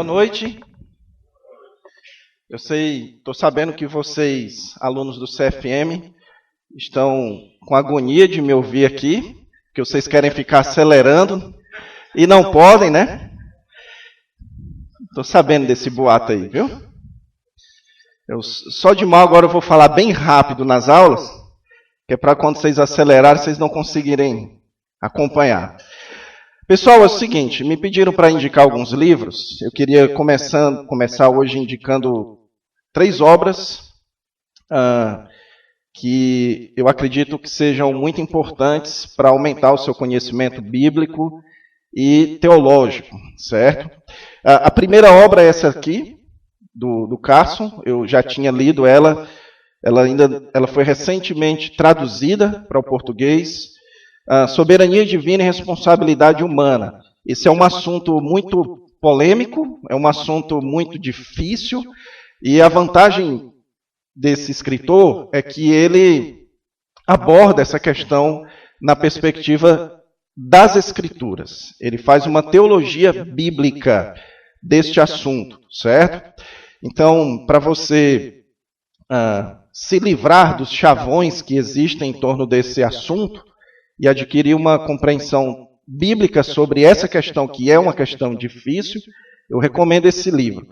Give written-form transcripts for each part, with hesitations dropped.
noite. Eu estou sabendo que vocês, alunos do CFM, estão com agonia de me ouvir aqui, que vocês querem ficar acelerando e não podem, né? Estou sabendo desse boato aí, viu? Só de mal agora eu vou falar bem rápido nas aulas, que é para quando vocês acelerarem, vocês não conseguirem acompanhar. Pessoal, é o seguinte, me pediram para indicar alguns livros. Eu queria começar hoje indicando 3 obras que eu acredito que sejam muito importantes para aumentar o seu conhecimento bíblico e teológico, certo? A primeira obra é essa aqui, do Carson. Eu já tinha lido ela. Ela foi recentemente traduzida para o português. Soberania divina e responsabilidade humana. Esse é um assunto muito polêmico, é um assunto muito difícil, e a vantagem desse escritor é que ele aborda essa questão na perspectiva das Escrituras. Ele faz uma teologia bíblica deste assunto, certo? Então, para você se livrar dos chavões que existem em torno desse assunto, e adquirir uma compreensão bíblica sobre essa questão, que é uma questão difícil, eu recomendo esse livro.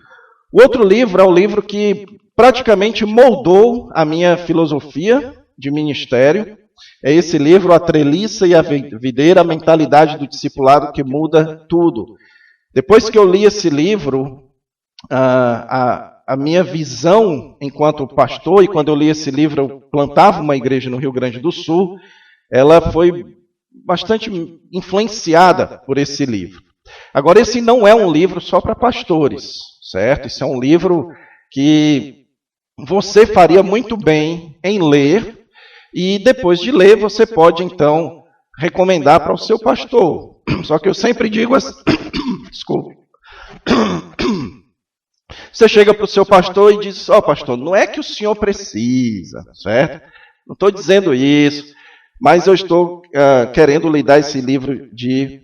O outro livro é o livro que praticamente moldou a minha filosofia de ministério. É esse livro, A Treliça e a Videira, a Mentalidade do Discipulado que Muda Tudo. Depois que eu li esse livro, a minha visão enquanto pastor, e quando eu li esse livro eu plantava uma igreja no Rio Grande do Sul, ela foi bastante influenciada por esse livro. Agora, esse não é um livro só para pastores, certo? Esse é um livro que você faria muito bem em ler, e depois de ler você pode, então, recomendar para o seu pastor. Só que eu sempre digo assim... Desculpe. Você chega para o seu pastor e diz, pastor, não é que o senhor precisa, certo? Não estou dizendo isso. Mas eu estou querendo lhe dar esse livro de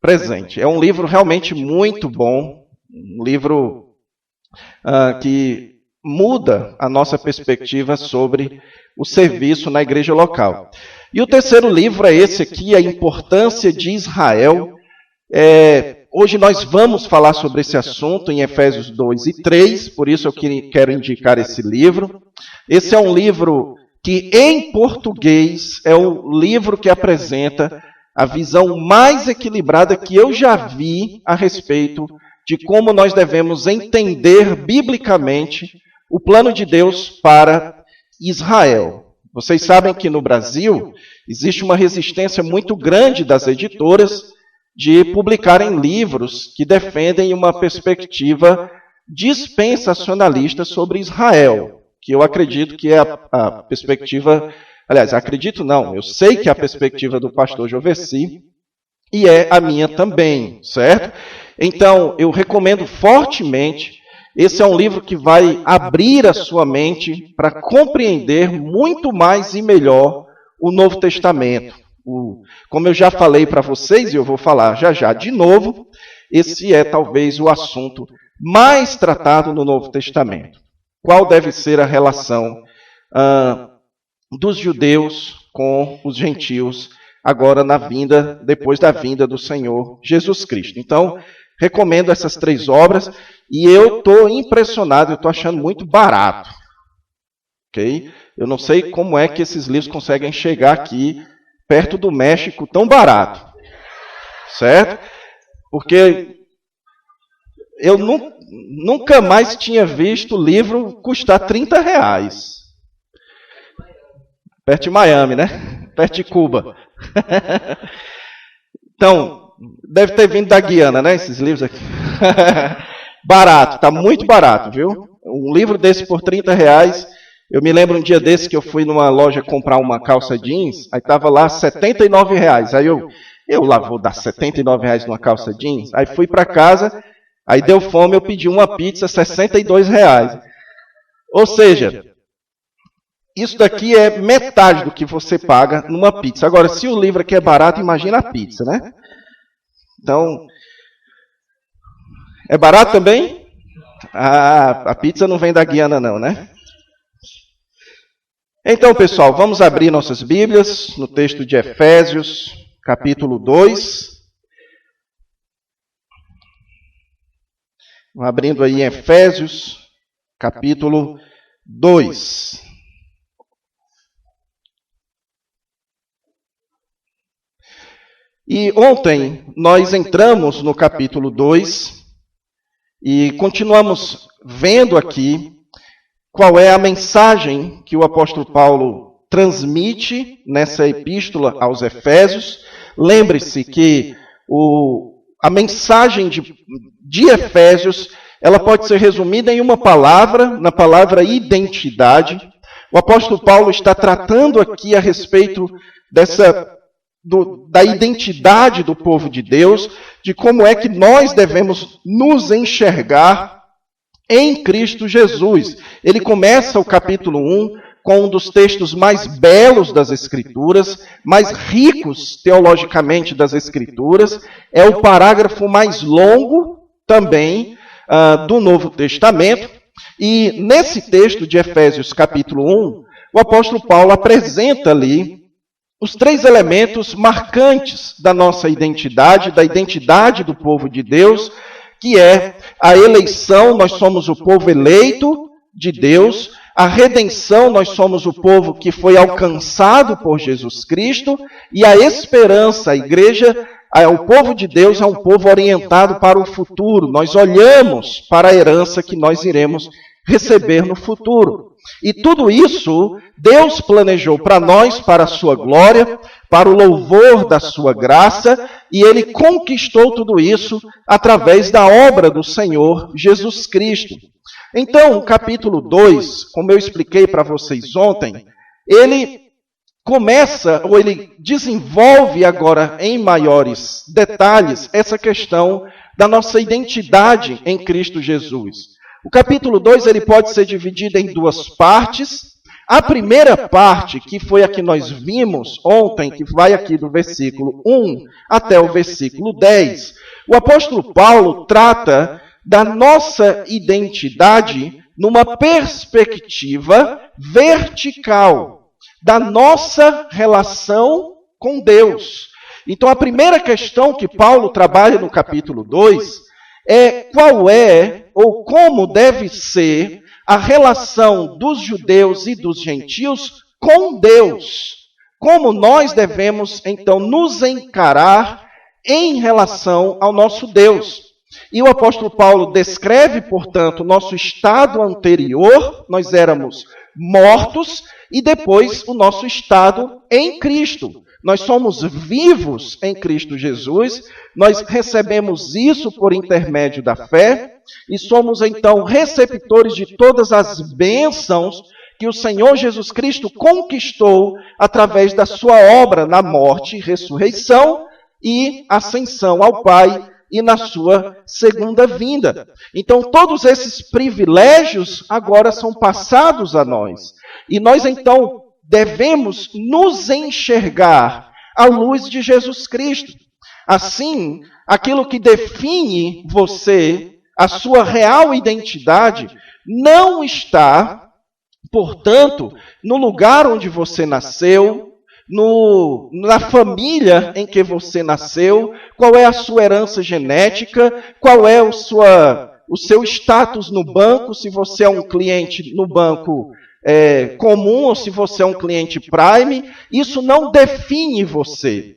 presente. É um livro realmente muito bom, um livro que muda a nossa perspectiva sobre o serviço na igreja local. E o terceiro livro é esse aqui, A Importância de Israel. Hoje nós vamos falar sobre esse assunto em Efésios 2 e 3, por isso eu quero indicar esse livro. Esse é um livro que em português é o livro que apresenta a visão mais equilibrada que eu já vi a respeito de como nós devemos entender biblicamente o plano de Deus para Israel. Vocês sabem que no Brasil existe uma resistência muito grande das editoras de publicarem livros que defendem uma perspectiva dispensacionalista sobre Israel, que eu acredito que é a perspectiva, aliás, acredito não, eu sei que é a perspectiva do pastor Jovessi, e é a minha também, certo? Então, eu recomendo fortemente, esse é um livro que vai abrir a sua mente para compreender muito mais e melhor o Novo Testamento. Como eu já falei para vocês, e eu vou falar já de novo, esse é talvez o assunto mais tratado no Novo Testamento. Qual deve ser a relação dos judeus com os gentios agora depois da vinda do Senhor Jesus Cristo. Então, recomendo essas 3 obras e eu estou impressionado, eu estou achando muito barato. Okay? Eu não sei como é que esses livros conseguem chegar aqui perto do México tão barato. Certo? Porque eu nunca mais tinha visto o livro custar R$30. Perto de Miami, né? Perto de Cuba. Então, deve ter vindo da Guiana, né? Esses livros aqui. Barato, tá muito barato, viu? Um livro desse por R$30. Eu me lembro um dia desse que eu fui numa loja comprar uma calça jeans, aí estava lá R$79. Aí eu lá vou dar R$79 numa calça jeans. Aí fui para casa... Aí deu fome, eu pedi uma pizza, R$62. Ou seja, isso daqui é metade do que você paga numa pizza. Agora, se o livro aqui é barato, imagina a pizza, né? Então, É barato também? A pizza não vem da Guiana não, né? Então, pessoal, vamos abrir nossas Bíblias no texto de Efésios, capítulo 2. Vamos abrindo aí em Efésios, capítulo 2. E ontem nós entramos no capítulo 2 e continuamos vendo aqui qual é a mensagem que o apóstolo Paulo transmite nessa epístola aos Efésios. Lembre-se que a mensagem de Efésios, ela pode ser resumida em uma palavra, na palavra identidade. O apóstolo Paulo está tratando aqui a respeito da identidade do povo de Deus, de como é que nós devemos nos enxergar em Cristo Jesus. Ele começa o capítulo 1 com um dos textos mais belos das Escrituras, mais ricos teologicamente das Escrituras. É o parágrafo mais longo também do Novo Testamento. E nesse texto de Efésios capítulo 1, o apóstolo Paulo apresenta ali os 3 elementos marcantes da nossa identidade, da identidade do povo de Deus, que é a eleição, nós somos o povo eleito de Deus, a redenção, nós somos o povo que foi alcançado por Jesus Cristo, e a esperança, a igreja, o povo de Deus é um povo orientado para o futuro. Nós olhamos para a herança que nós iremos receber no futuro. E tudo isso Deus planejou para nós, para a sua glória, para o louvor da sua graça, e Ele conquistou tudo isso através da obra do Senhor Jesus Cristo. Então, o capítulo 2, como eu expliquei para vocês ontem, ele começa, ou ele desenvolve agora em maiores detalhes, essa questão da nossa identidade em Cristo Jesus. O capítulo 2 ele pode ser dividido em 2 partes. A primeira parte, que foi a que nós vimos ontem, que vai aqui do versículo 1 até o versículo 10, o apóstolo Paulo trata da nossa identidade numa perspectiva vertical, da nossa relação com Deus. Então, a primeira questão que Paulo trabalha no capítulo 2 é qual é ou como deve ser a relação dos judeus e dos gentios com Deus. Como nós devemos, então, nos encarar em relação ao nosso Deus. E o apóstolo Paulo descreve, portanto, nosso estado anterior, nós éramos mortos, e depois o nosso estado em Cristo. Nós somos vivos em Cristo Jesus, nós recebemos isso por intermédio da fé, e somos então receptores de todas as bênçãos que o Senhor Jesus Cristo conquistou através da sua obra na morte, ressurreição e ascensão ao Pai e na sua segunda vinda. Então todos esses privilégios agora são passados a nós. E nós então devemos nos enxergar à luz de Jesus Cristo. Assim, aquilo que define você, a sua real identidade, não está, portanto, no lugar onde você nasceu, na família em que você nasceu, qual é a sua herança genética, qual é o seu status no banco, se você é um cliente no banco comum ou se você é um cliente Prime. Isso não define você.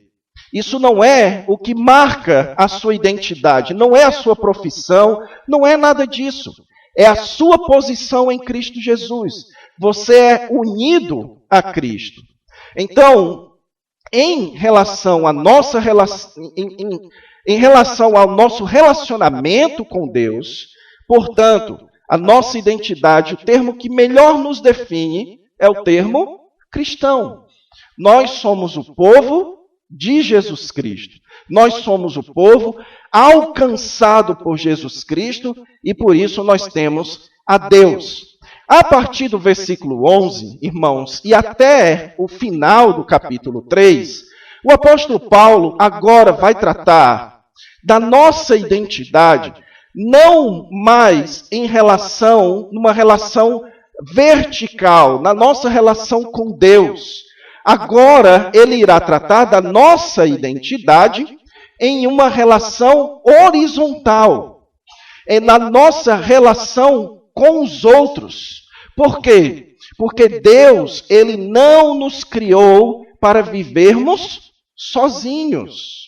Isso não é o que marca a sua identidade, não é a sua profissão, não é nada disso. É a sua posição em Cristo Jesus. Você é unido a Cristo. Então, em relação ao nosso relacionamento com Deus, portanto, a nossa identidade, o termo que melhor nos define é o termo cristão. Nós somos o povo de Jesus Cristo. Nós somos o povo alcançado por Jesus Cristo e por isso nós temos a Deus. A partir do versículo 11, irmãos, e até o final do capítulo 3, o apóstolo Paulo agora vai tratar da nossa identidade não mais numa relação vertical, na nossa relação com Deus. Agora, ele irá tratar da nossa identidade em uma relação horizontal, na nossa relação com os outros. Por quê? Porque Deus, ele não nos criou para vivermos sozinhos.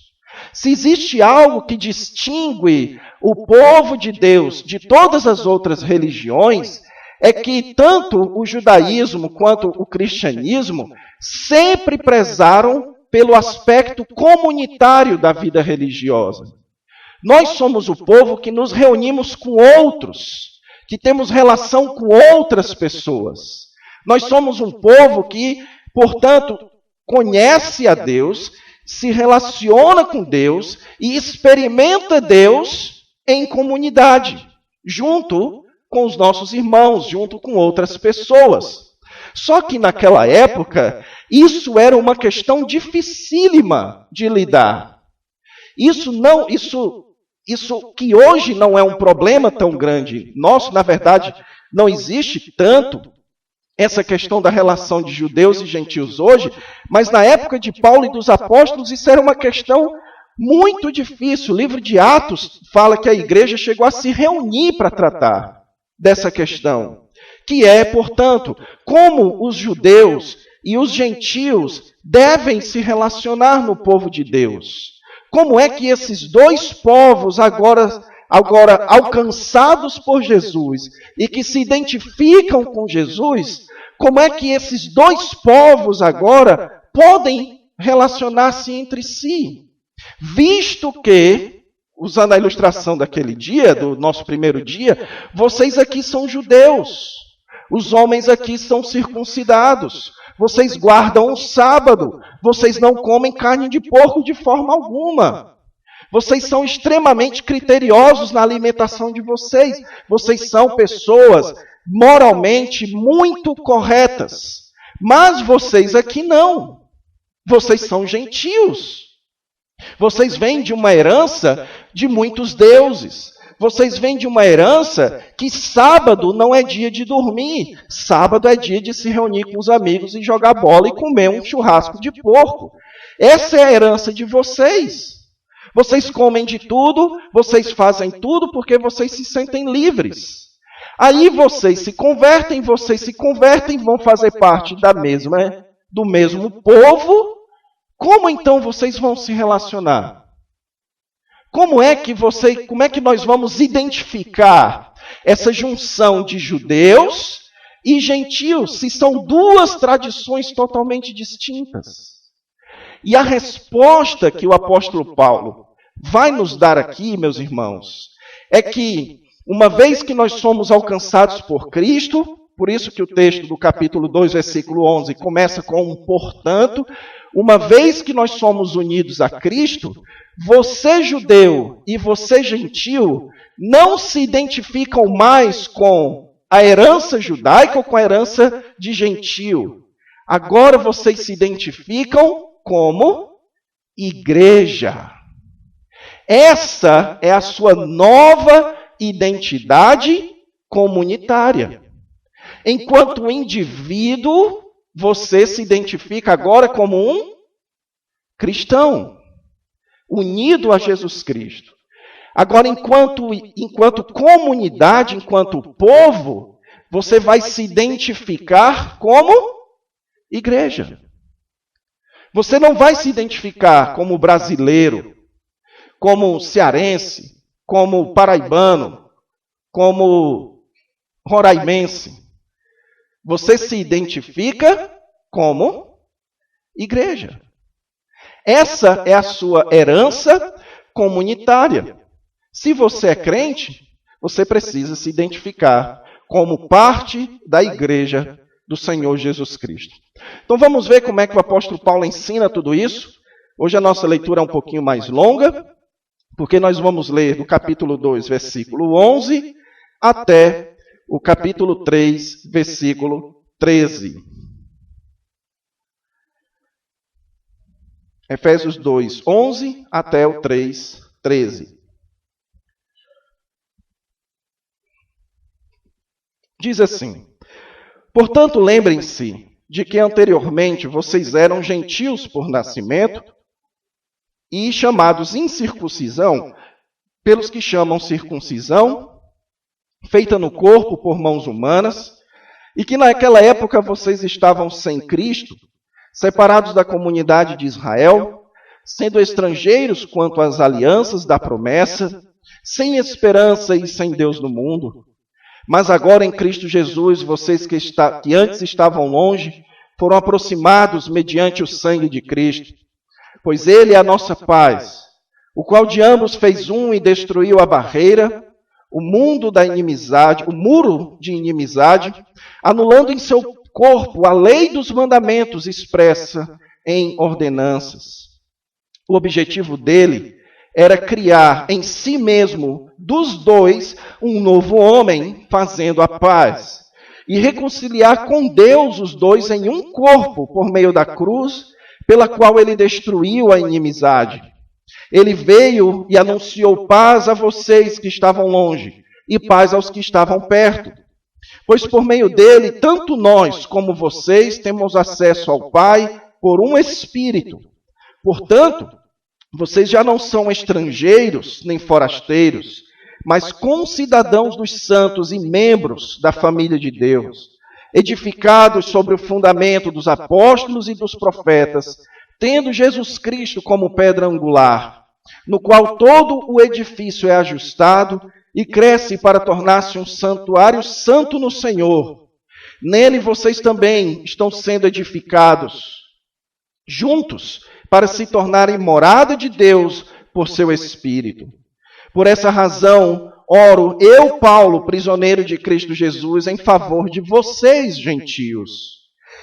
Se existe algo que distingue o povo de Deus de todas as outras religiões, é que tanto o judaísmo quanto o cristianismo sempre prezaram pelo aspecto comunitário da vida religiosa. Nós somos o povo que nos reunimos com outros, que temos relação com outras pessoas. Nós somos um povo que, portanto, conhece a Deus, se relaciona com Deus e experimenta Deus em comunidade, junto com os nossos irmãos, junto com outras pessoas. Só que naquela época, isso era uma questão dificílima de lidar. Isso que hoje não é um problema tão grande nosso, na verdade, não existe tanto essa questão da relação de judeus e gentios hoje, mas na época de Paulo e dos apóstolos, isso era uma questão muito difícil. O livro de Atos fala que a igreja chegou a se reunir para tratar dessa questão, que é, portanto, como os judeus e os gentios devem se relacionar no povo de Deus. Como é que esses dois povos agora alcançados por Jesus e que se identificam com Jesus, como é que esses dois povos agora podem relacionar-se entre si? Visto que, usando a ilustração daquele dia, do nosso primeiro dia, vocês aqui são judeus, os homens aqui são circuncidados, vocês guardam o sábado, vocês não comem carne de porco de forma alguma. Vocês são extremamente criteriosos na alimentação de vocês. Vocês são pessoas moralmente muito corretas. Mas vocês aqui não. Vocês são gentios. Vocês vêm de uma herança de muitos deuses. Vocês vêm de uma herança que sábado não é dia de dormir. Sábado é dia de se reunir com os amigos e jogar bola e comer um churrasco de porco. Essa é a herança de vocês. Vocês comem de tudo, vocês fazem tudo porque vocês se sentem livres. Aí vocês se convertem, vão fazer parte do mesmo povo. Como então vocês vão se relacionar? Como é que nós vamos identificar essa junção de judeus e gentios, se são duas tradições totalmente distintas? E a resposta que o apóstolo Paulo vai nos dar aqui, meus irmãos, é que, uma vez que nós somos alcançados por Cristo, por isso que o texto do capítulo 2, versículo 11, começa com um portanto, uma vez que nós somos unidos a Cristo, você judeu e você gentil não se identificam mais com a herança judaica ou com a herança de gentil. Agora vocês se identificam como igreja. Essa é a sua nova identidade comunitária. Enquanto indivíduo, você se identifica agora como um cristão, unido a Jesus Cristo. Agora, enquanto comunidade, enquanto povo, você vai se identificar como igreja. Você não vai se identificar como brasileiro, como cearense, como paraibano, como roraimense. Você se identifica como igreja. Essa é a sua herança comunitária. Se você é crente, você precisa se identificar como parte da igreja do Senhor Jesus Cristo. Então vamos ver como é que o apóstolo Paulo ensina tudo isso. Hoje a nossa leitura é um pouquinho mais longa, porque nós vamos ler do capítulo 2, versículo 11, até o capítulo 3, versículo 13. Efésios 2, 11 até o 3, 13. Diz assim: portanto, lembrem-se de que anteriormente vocês eram gentios por nascimento e chamados incircuncisão pelos que chamam circuncisão, feita no corpo por mãos humanas, e que naquela época vocês estavam sem Cristo, separados da comunidade de Israel, sendo estrangeiros quanto às alianças da promessa, sem esperança e sem Deus no mundo. Mas agora em Cristo Jesus, vocês que antes estavam longe, foram aproximados mediante o sangue de Cristo. Pois Ele é a nossa paz, o qual de ambos fez um e destruiu a barreira, o muro de inimizade, anulando em seu corpo a lei dos mandamentos expressa em ordenanças. O objetivo dele era criar em si mesmo, dos dois, um novo homem, fazendo a paz, e reconciliar com Deus os dois em um corpo, por meio da cruz, pela qual ele destruiu a inimizade. Ele veio e anunciou paz a vocês que estavam longe, e paz aos que estavam perto. Pois por meio dele, tanto nós como vocês temos acesso ao Pai por um Espírito. Portanto, vocês já não são estrangeiros nem forasteiros, mas concidadãos dos santos e membros da família de Deus, edificados sobre o fundamento dos apóstolos e dos profetas, tendo Jesus Cristo como pedra angular, no qual todo o edifício é ajustado e cresce para tornar-se um santuário santo no Senhor. Nele vocês também estão sendo edificados juntos para se tornarem morada de Deus por seu Espírito. Por essa razão, oro eu, Paulo, prisioneiro de Cristo Jesus, em favor de vocês, gentios.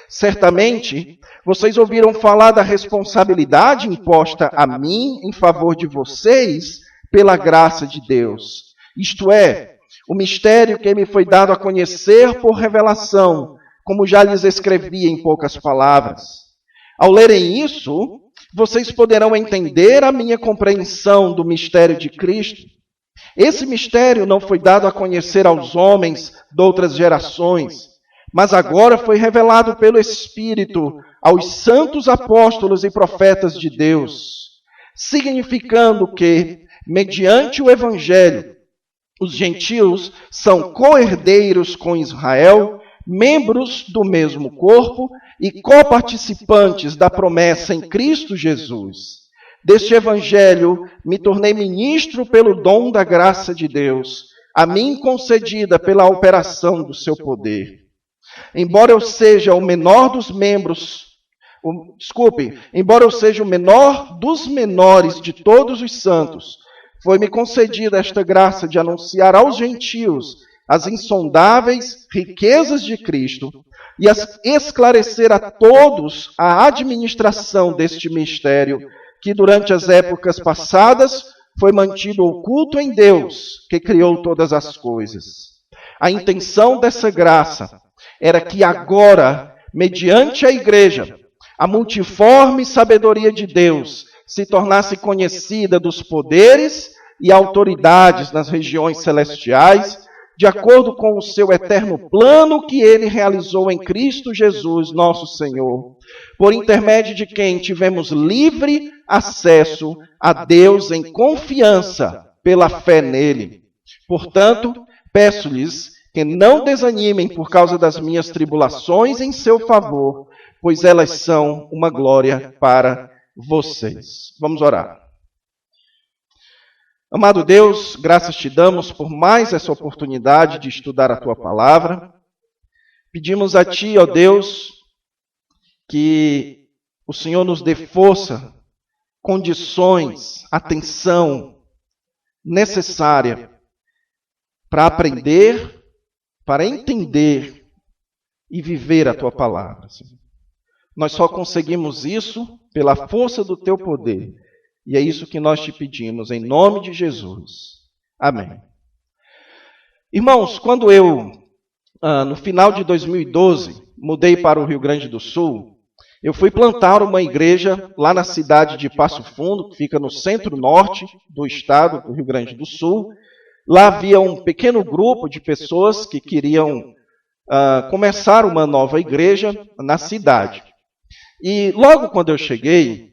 Certamente, vocês ouviram falar da responsabilidade imposta a mim em favor de vocês pela graça de Deus. Isto é, o mistério que me foi dado a conhecer por revelação, como já lhes escrevi em poucas palavras. Ao lerem isso, vocês poderão entender a minha compreensão do mistério de Cristo. Esse mistério não foi dado a conhecer aos homens de outras gerações, mas agora foi revelado pelo Espírito aos santos apóstolos e profetas de Deus, significando que, mediante o Evangelho, os gentios são co-herdeiros com Israel, membros do mesmo corpo e coparticipantes da promessa em Cristo Jesus. Deste Evangelho me tornei ministro pelo dom da graça de Deus, a mim concedida pela operação do seu poder. Embora eu seja o menor dos menores de todos os santos, foi-me concedida esta graça de anunciar aos gentios as insondáveis riquezas de Cristo e esclarecer a todos a administração deste mistério, que durante as épocas passadas foi mantido oculto em Deus, que criou todas as coisas. A intenção dessa graça era que agora, mediante a igreja, a multiforme sabedoria de Deus se tornasse conhecida dos poderes e autoridades nas regiões celestiais, de acordo com o seu eterno plano que ele realizou em Cristo Jesus, nosso Senhor, por intermédio de quem tivemos livre acesso a Deus em confiança pela fé nele. Portanto, peço-lhes que não desanimem por causa das minhas tribulações em seu favor, pois elas são uma glória para vocês. Vamos orar. Amado Deus, graças te damos por mais essa oportunidade de estudar a tua palavra. Pedimos a ti, ó Deus, que o Senhor nos dê força, condições, atenção necessária para aprender, para entender e viver a tua palavra, Senhor. Nós só conseguimos isso pela força do teu poder. E é isso que nós te pedimos, em nome de Jesus. Amém. Irmãos, quando eu, no final de 2012, mudei para o Rio Grande do Sul, eu fui plantar uma igreja lá na cidade de Passo Fundo, que fica no centro-norte do estado do Rio Grande do Sul. Lá havia um pequeno grupo de pessoas que queriam começar uma nova igreja na cidade. E logo quando eu cheguei,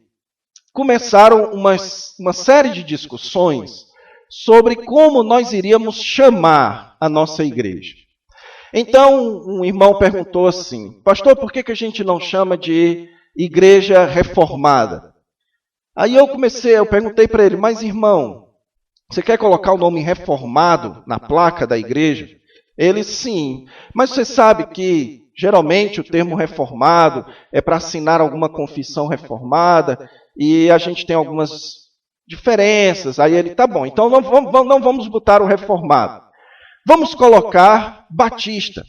começaram uma série de discussões sobre como nós iríamos chamar a nossa igreja. Então, um irmão perguntou assim: pastor, por que a gente não chama de igreja reformada? Aí eu perguntei para ele: mas irmão, você quer colocar o nome reformado na placa da igreja? Ele: sim, mas você sabe que geralmente o termo reformado é para assinar alguma confissão reformada e a gente tem algumas diferenças. Aí ele: tá bom, então não vamos botar o reformado. Vamos colocar batista.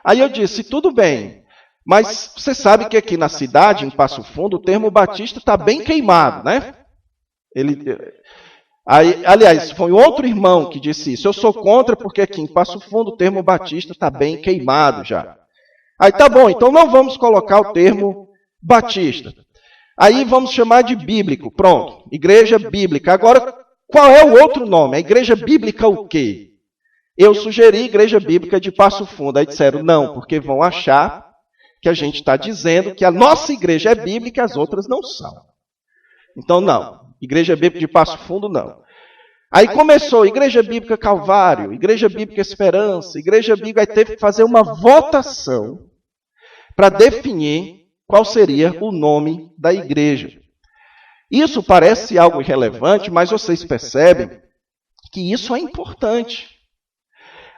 Aí eu disse: tudo bem, mas você sabe que aqui na cidade, em Passo Fundo, o termo batista está bem queimado, né? Aliás, foi outro irmão que disse isso. Eu sou contra porque aqui em Passo Fundo o termo batista está bem queimado já. Aí tá bom, então não vamos colocar o termo batista. Aí vamos chamar de bíblico. Pronto, igreja bíblica. Agora, qual é o outro nome? A igreja bíblica o quê? Eu sugeri Igreja Bíblica de Passo Fundo. Aí disseram: não, porque vão achar que a gente está dizendo que a nossa igreja é bíblica e as outras não são. Então, não. Igreja Bíblica de Passo Fundo, não. Aí começou Igreja Bíblica Calvário, Igreja Bíblica Esperança, Igreja Bíblica. Aí teve que fazer uma votação para definir qual seria o nome da igreja. Isso parece algo irrelevante, mas vocês percebem que isso é importante.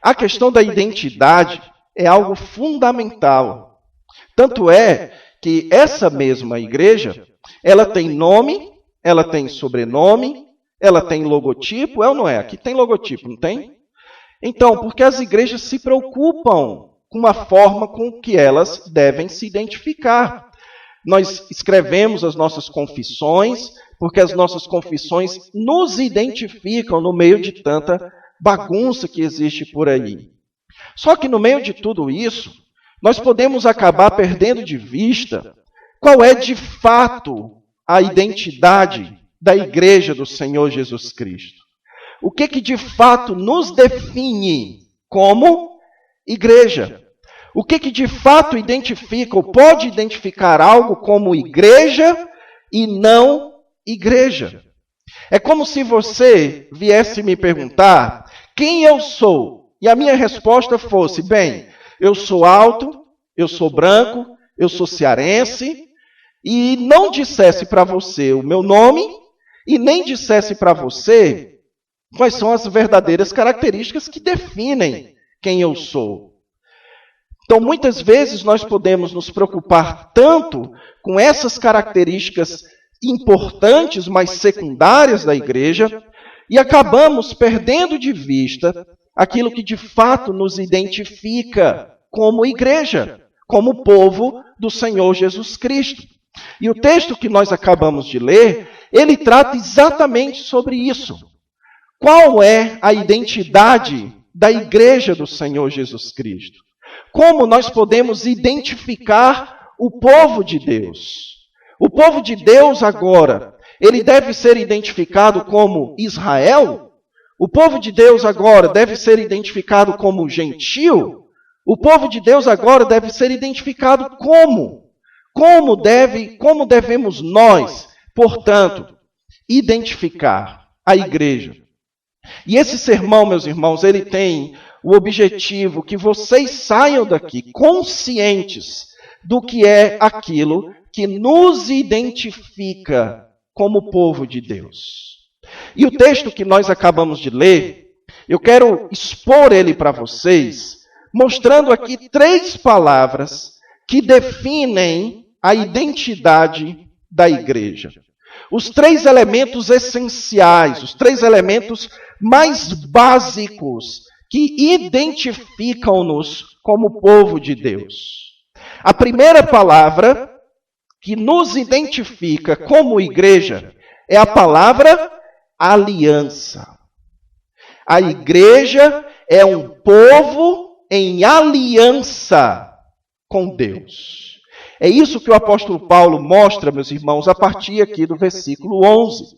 A questão da identidade é algo fundamental. Tanto é que essa mesma igreja, ela tem nome, ela tem sobrenome, ela tem logotipo, é ou não é? Aqui tem logotipo, não tem? Então, porque as igrejas se preocupam com a forma com que elas devem se identificar. Nós escrevemos as nossas confissões, porque as nossas confissões nos identificam no meio de tanta bagunça que existe por aí. Só que no meio de tudo isso, nós podemos acabar perdendo de vista qual é de fato a identidade da igreja do Senhor Jesus Cristo. O que de fato nos define como igreja? O que de fato identifica ou pode identificar algo como igreja e não igreja? É como se você viesse me perguntar quem eu sou, e a minha resposta fosse: bem, eu sou alto, eu sou branco, eu sou cearense, e não dissesse para você o meu nome, e nem dissesse para você quais são as verdadeiras características que definem quem eu sou. Então, muitas vezes nós podemos nos preocupar tanto com essas características importantes, mas secundárias da igreja, e acabamos perdendo de vista aquilo que de fato nos identifica como igreja, como povo do Senhor Jesus Cristo. E o texto que nós acabamos de ler, ele trata exatamente sobre isso. Qual é a identidade da igreja do Senhor Jesus Cristo? Como nós podemos identificar o povo de Deus? O povo de Deus agora, ele deve ser identificado como Israel? O povo de Deus agora deve ser identificado como gentio? O povo de Deus agora deve ser identificado como? Como devemos nós, portanto, identificar a igreja? E esse sermão, meus irmãos, ele tem o objetivo que vocês saiam daqui conscientes do que é aquilo que nos identifica como povo de Deus. E o texto que nós acabamos de ler, eu quero expor ele para vocês, mostrando aqui 3 palavras que definem a identidade da igreja. Os 3 elementos essenciais, os 3 elementos mais básicos que identificam-nos como povo de Deus. A primeira palavra que nos identifica como igreja é a palavra aliança. A igreja é um povo em aliança com Deus. É isso que o apóstolo Paulo mostra, meus irmãos, a partir aqui do versículo 11.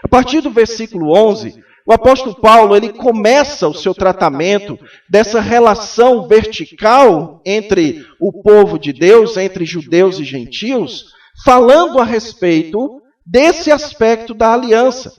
A partir do versículo 11, o apóstolo Paulo, ele começa o seu tratamento dessa relação vertical entre o povo de Deus, entre judeus e gentios, falando a respeito desse aspecto da aliança.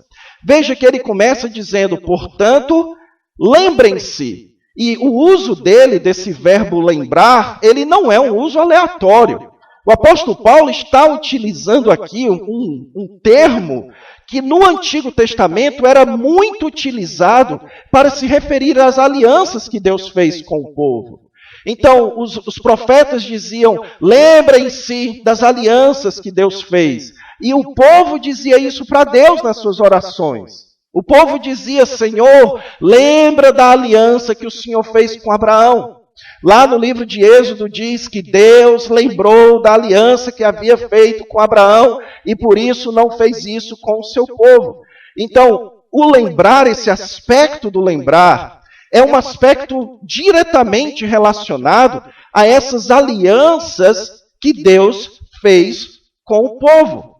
Veja que ele começa dizendo, portanto, lembrem-se. E o uso dele, desse verbo lembrar, ele não é um uso aleatório. O apóstolo Paulo está utilizando aqui um termo que no Antigo Testamento era muito utilizado para se referir às alianças que Deus fez com o povo. Então, os profetas diziam, lembrem-se das alianças que Deus fez. E o povo dizia isso para Deus nas suas orações. O povo dizia, Senhor, lembra da aliança que o Senhor fez com Abraão. Lá no livro de Êxodo diz que Deus lembrou da aliança que havia feito com Abraão e por isso não fez isso com o seu povo. Então, o lembrar, esse aspecto do lembrar, é um aspecto diretamente relacionado a essas alianças que Deus fez com o povo.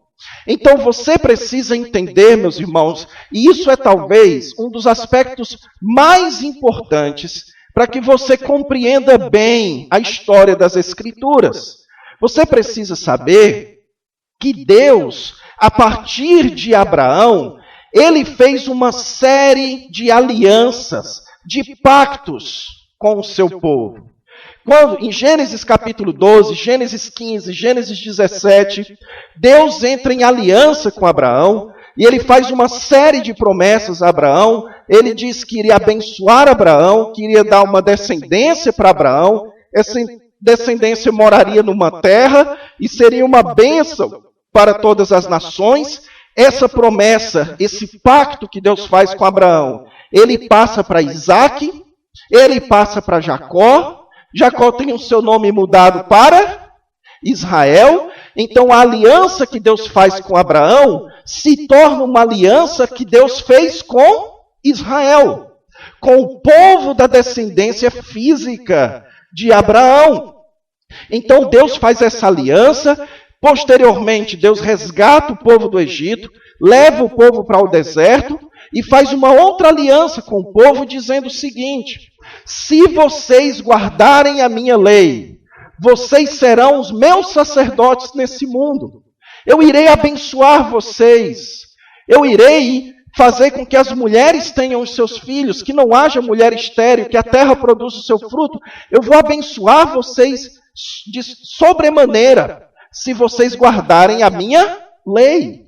Então você precisa entender, meus irmãos, e isso é talvez um dos aspectos mais importantes para que você compreenda bem a história das Escrituras. Você precisa saber que Deus, a partir de Abraão, ele fez uma série de alianças, de pactos com o seu povo. Quando, em Gênesis capítulo 12, Gênesis 15, Gênesis 17, Deus entra em aliança com Abraão e ele faz uma série de promessas a Abraão. Ele diz que iria abençoar Abraão, que iria dar uma descendência para Abraão. Essa descendência moraria numa terra e seria uma bênção para todas as nações. Essa promessa, esse pacto que Deus faz com Abraão, ele passa para Isaac, ele passa para Jacó. Jacó tem o seu nome mudado para Israel. Então a aliança que Deus faz com Abraão se torna uma aliança que Deus fez com Israel, com o povo da descendência física de Abraão. Então Deus faz essa aliança. Posteriormente, Deus resgata o povo do Egito, leva o povo para o deserto e faz uma outra aliança com o povo, dizendo o seguinte: se vocês guardarem a minha lei, vocês serão os meus sacerdotes nesse mundo. Eu irei abençoar vocês. Eu irei fazer com que as mulheres tenham os seus filhos, que não haja mulher estéril, que a terra produza o seu fruto. Eu vou abençoar vocês de sobremaneira, se vocês guardarem a minha lei.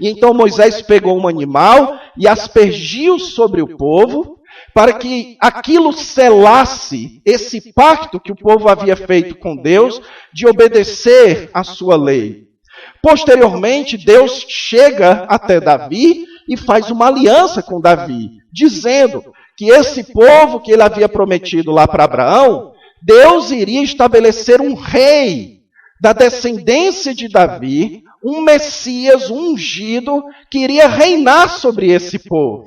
E então Moisés pegou um animal e aspergiu sobre o povo, para que aquilo selasse esse pacto que o povo havia feito com Deus, de obedecer à sua lei. Posteriormente, Deus chega até Davi e faz uma aliança com Davi, dizendo que esse povo que ele havia prometido lá para Abraão, Deus iria estabelecer um rei da descendência de Davi, um Messias, um ungido, que iria reinar sobre esse povo.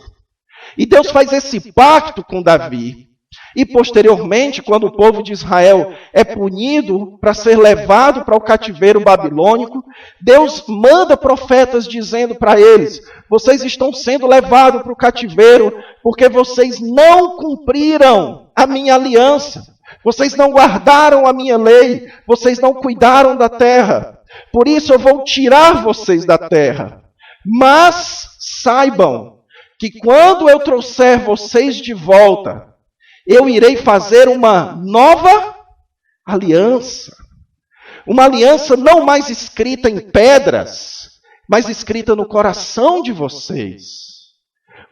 E Deus faz esse pacto com Davi. E posteriormente, quando o povo de Israel é punido para ser levado para o cativeiro babilônico, Deus manda profetas dizendo para eles: vocês estão sendo levados para o cativeiro porque vocês não cumpriram a minha aliança. Vocês não guardaram a minha lei, vocês não cuidaram da terra. Por isso eu vou tirar vocês da terra. Mas saibam que quando eu trouxer vocês de volta, eu irei fazer uma nova aliança. Uma aliança não mais escrita em pedras, mas escrita no coração de vocês.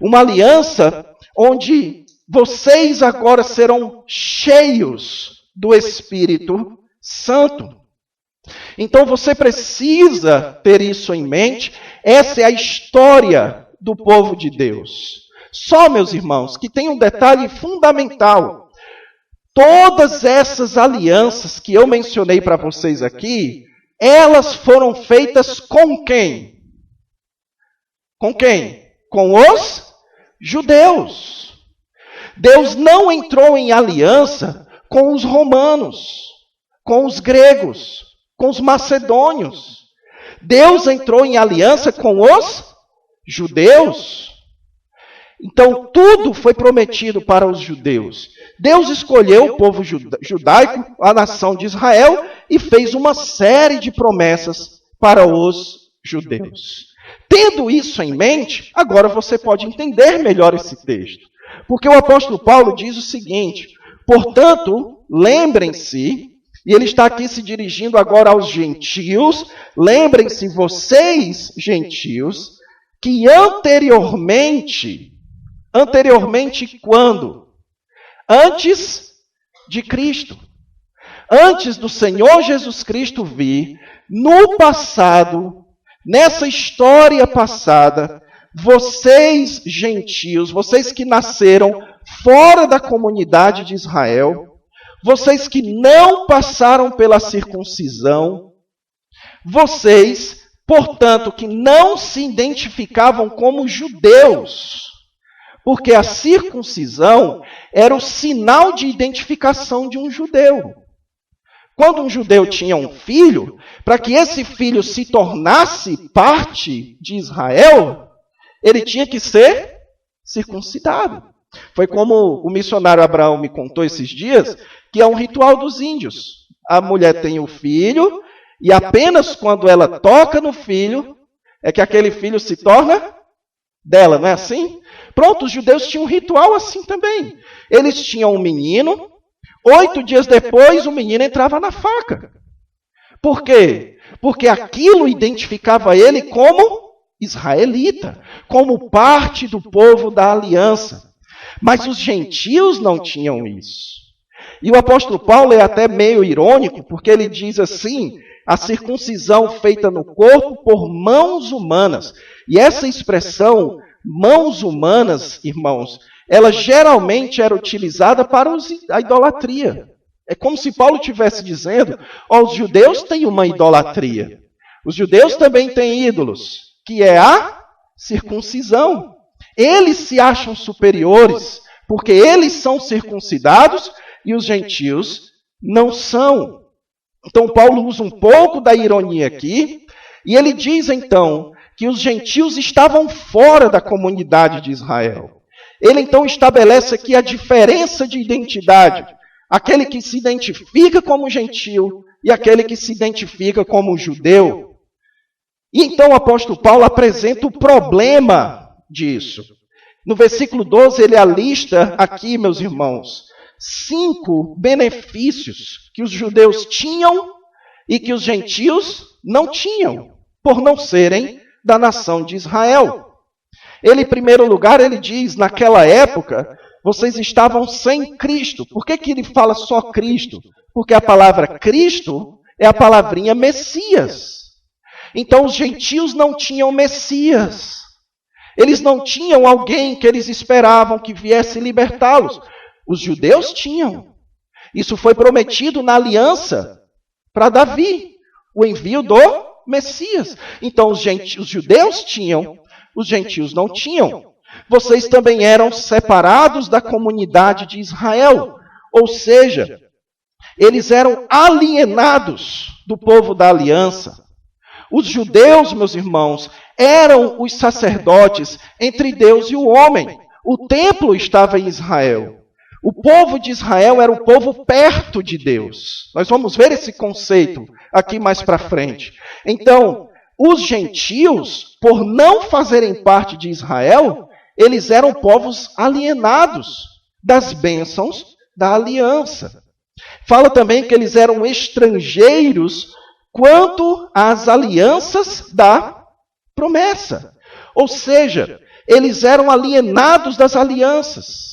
Uma aliança onde vocês agora serão cheios do Espírito Santo. Então você precisa ter isso em mente. Essa é a história do povo de Deus. Só, meus irmãos, que tem um detalhe fundamental. Todas essas alianças que eu mencionei para vocês aqui, elas foram feitas com quem? Com quem? Com os judeus. Deus não entrou em aliança com os romanos, com os gregos, com os macedônios. Deus entrou em aliança com os judeus. Então, tudo foi prometido para os judeus. Deus escolheu o povo judaico, a nação de Israel, e fez uma série de promessas para os judeus. Tendo isso em mente, agora você pode entender melhor esse texto. Porque o apóstolo Paulo diz o seguinte: portanto, lembrem-se, e ele está aqui se dirigindo agora aos gentios, lembrem-se vocês, gentios, que anteriormente quando? Antes de Cristo. Antes do Senhor Jesus Cristo vir, no passado, nessa história passada, vocês, gentios, vocês que nasceram fora da comunidade de Israel, vocês que não passaram pela circuncisão, vocês, portanto, que não se identificavam como judeus, porque a circuncisão era o sinal de identificação de um judeu. Quando um judeu tinha um filho, para que esse filho se tornasse parte de Israel, ele tinha que ser circuncidado. Foi como o missionário Abraão me contou esses dias, que é um ritual dos índios. A mulher tem o filho, e apenas quando ela toca no filho, é que aquele filho se torna dela, não é assim? Pronto, os judeus tinham um ritual assim também. Eles tinham um menino, 8 dias depois o menino entrava na faca. Por quê? Porque aquilo identificava ele como israelita, como parte do povo da aliança. Mas os gentios não tinham isso. E o apóstolo Paulo é até meio irônico, porque ele diz assim: a circuncisão feita no corpo por mãos humanas. E essa expressão, mãos humanas, irmãos, ela geralmente era utilizada para a idolatria. É como se Paulo estivesse dizendo: os judeus têm uma idolatria. Os judeus também têm ídolos, que é a circuncisão. Eles se acham superiores, porque eles são circuncidados e os gentios não são. Então Paulo usa um pouco da ironia aqui, e ele diz então que os gentios estavam fora da comunidade de Israel. Ele então estabelece aqui a diferença de identidade. Aquele que se identifica como gentio e aquele que se identifica como judeu. E então o apóstolo Paulo apresenta o problema disso. No versículo 12 ele alista aqui, meus irmãos, 5 benefícios que os judeus tinham e que os gentios não tinham, por não serem da nação de Israel. Ele, em primeiro lugar, ele diz, naquela época, vocês estavam sem Cristo. Por que ele fala só Cristo? Porque a palavra Cristo é a palavrinha Messias. Então os gentios não tinham Messias. Eles não tinham alguém que eles esperavam que viesse libertá-los. Os judeus tinham. Isso foi prometido na aliança para Davi, o envio do Messias. Então os judeus tinham, os gentios não tinham. Vocês também eram separados da comunidade de Israel. Ou seja, eles eram alienados do povo da aliança. Os judeus, meus irmãos, eram os sacerdotes entre Deus e o homem. O templo estava em Israel. O povo de Israel era o povo perto de Deus. Nós vamos ver esse conceito aqui mais para frente. Então, os gentios, por não fazerem parte de Israel, eles eram povos alienados das bênçãos da aliança. Fala também que eles eram estrangeiros quanto às alianças da promessa. Ou seja, eles eram alienados das alianças.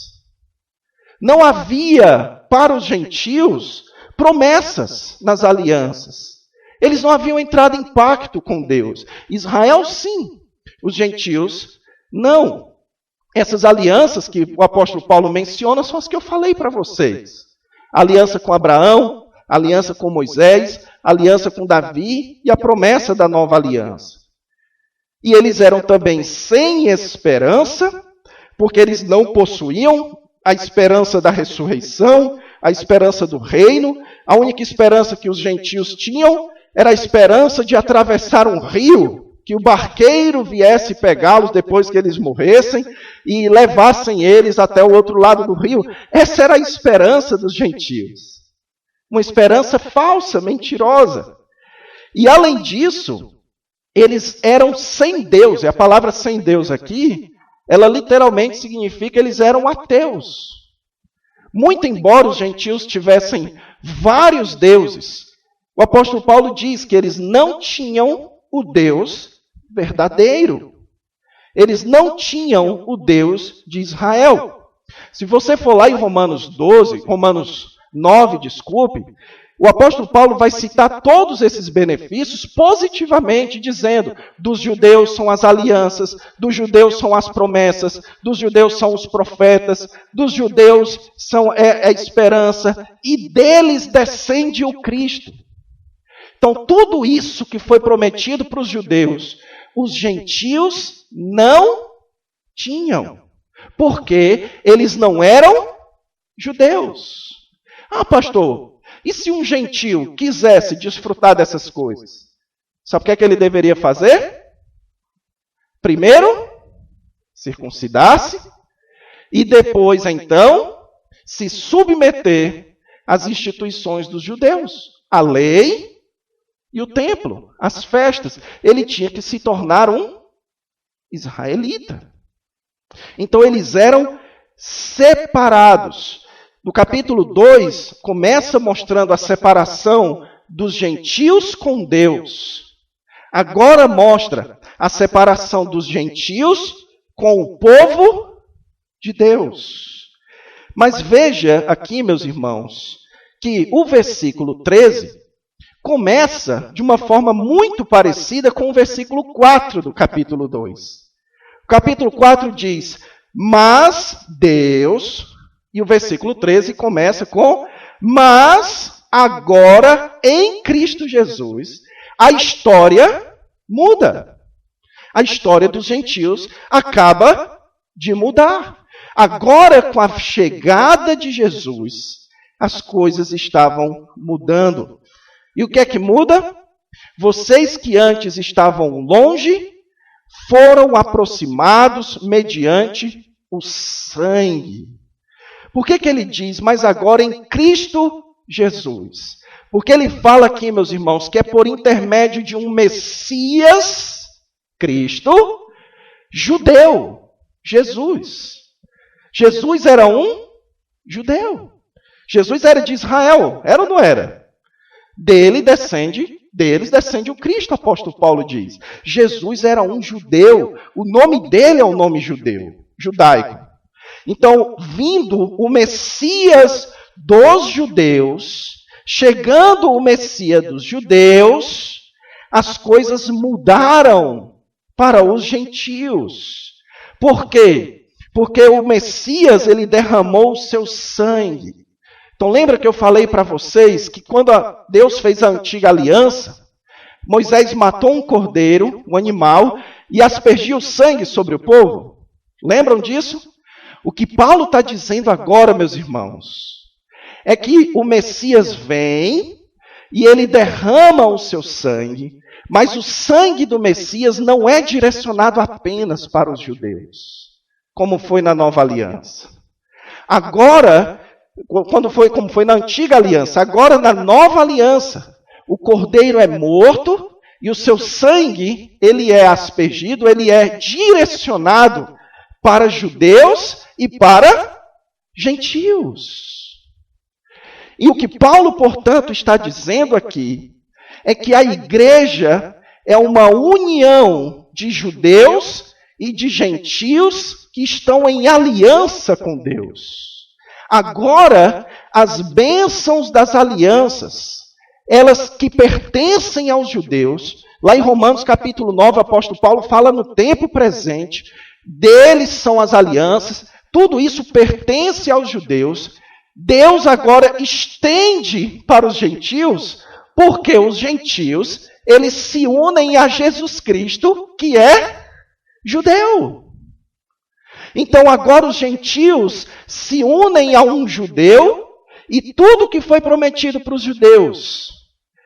Não havia para os gentios promessas nas alianças. Eles não haviam entrado em pacto com Deus. Israel, sim. Os gentios, não. Essas alianças que o apóstolo Paulo menciona são as que eu falei para vocês. A aliança com Abraão, a aliança com Moisés, a aliança com Davi e a promessa da nova aliança. E eles eram também sem esperança, porque eles não possuíam a esperança da ressurreição, a esperança do reino. A única esperança que os gentios tinham era a esperança de atravessar um rio que o barqueiro viesse pegá-los depois que eles morressem e levassem eles até o outro lado do rio. Essa era a esperança dos gentios. Uma esperança falsa, mentirosa. E além disso, eles eram sem Deus. E a palavra sem Deus aqui, ela literalmente significa que eles eram ateus. Muito embora os gentios tivessem vários deuses, o apóstolo Paulo diz que eles não tinham o Deus verdadeiro. Eles não tinham o Deus de Israel. Se você for lá em Romanos 9, o apóstolo Paulo vai citar todos esses benefícios positivamente, dizendo: dos judeus são as alianças, dos judeus são as promessas, dos judeus são os profetas, dos judeus são a esperança, e deles descende o Cristo. Então, tudo isso que foi prometido para os judeus, os gentios não tinham, porque eles não eram judeus. Ah, pastor, e se um gentio quisesse desfrutar dessas coisas? Sabe o que é que ele deveria fazer? Primeiro, circuncidar-se e depois, então, se submeter às instituições dos judeus, a lei e o templo, as festas. Ele tinha que se tornar um israelita. Então, eles eram separados. No capítulo 2, começa mostrando a separação dos gentios com Deus. Agora mostra a separação dos gentios com o povo de Deus. Mas veja aqui, meus irmãos, que o versículo 13 começa de uma forma muito parecida com o versículo 4 do capítulo 2. O capítulo 4 diz: mas Deus... E o versículo 13 começa com: mas agora em Cristo Jesus, a história muda. A história dos gentios acaba de mudar. Agora, com a chegada de Jesus, as coisas estavam mudando. E o que é que muda? Vocês que antes estavam longe, foram aproximados mediante o sangue. Por que ele diz, mas agora em Cristo Jesus? Porque ele fala aqui, meus irmãos, que é por intermédio de um Messias, Cristo, judeu, Jesus. Jesus era um judeu. Jesus era de Israel, era ou não era? Deles descende o Cristo, o apóstolo Paulo diz. Jesus era um judeu, o nome dele é um nome judaico. Então, vindo o Messias dos judeus, chegando o Messias dos judeus, as coisas mudaram para os gentios. Por quê? Porque o Messias, ele derramou o seu sangue. Então, lembra que eu falei para vocês que quando Deus fez a antiga aliança, Moisés matou um cordeiro, um animal, e aspergiu sangue sobre o povo? Lembram disso? O que Paulo está dizendo agora, meus irmãos, é que o Messias vem e ele derrama o seu sangue, mas o sangue do Messias não é direcionado apenas para os judeus, como foi na nova aliança. Agora, como foi na antiga aliança, agora na nova aliança, o cordeiro é morto e o seu sangue, ele é aspergido, ele é direcionado para judeus e para gentios. E o que Paulo, portanto, está dizendo aqui é que a igreja é uma união de judeus e de gentios que estão em aliança com Deus. Agora, as bênçãos das alianças, elas que pertencem aos judeus, lá em Romanos capítulo 9, o apóstolo Paulo fala no tempo presente, deles são as alianças, tudo isso pertence aos judeus. Deus agora estende para os gentios, porque os gentios, eles se unem a Jesus Cristo, que é judeu. Então agora os gentios se unem a um judeu, e tudo que foi prometido para os judeus,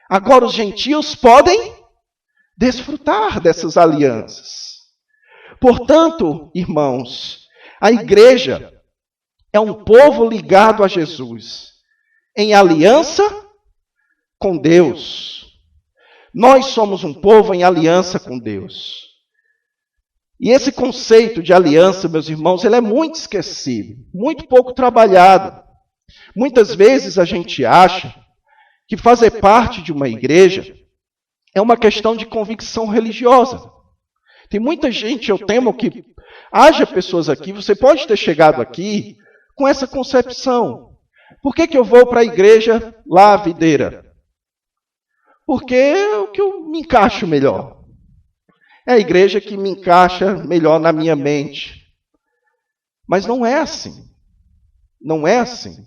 agora os gentios podem desfrutar dessas alianças. Portanto, irmãos, a igreja é um povo ligado a Jesus, em aliança com Deus. Nós somos um povo em aliança com Deus. E esse conceito de aliança, meus irmãos, ele é muito esquecido, muito pouco trabalhado. Muitas vezes a gente acha que fazer parte de uma igreja é uma questão de convicção religiosa. Tem muita gente, eu temo que haja pessoas aqui, você pode ter chegado aqui com essa concepção. Por que eu vou para a igreja lá, Videira? Porque é o que eu me encaixo melhor. É a igreja que me encaixa melhor na minha mente. Mas não é assim. Não é assim.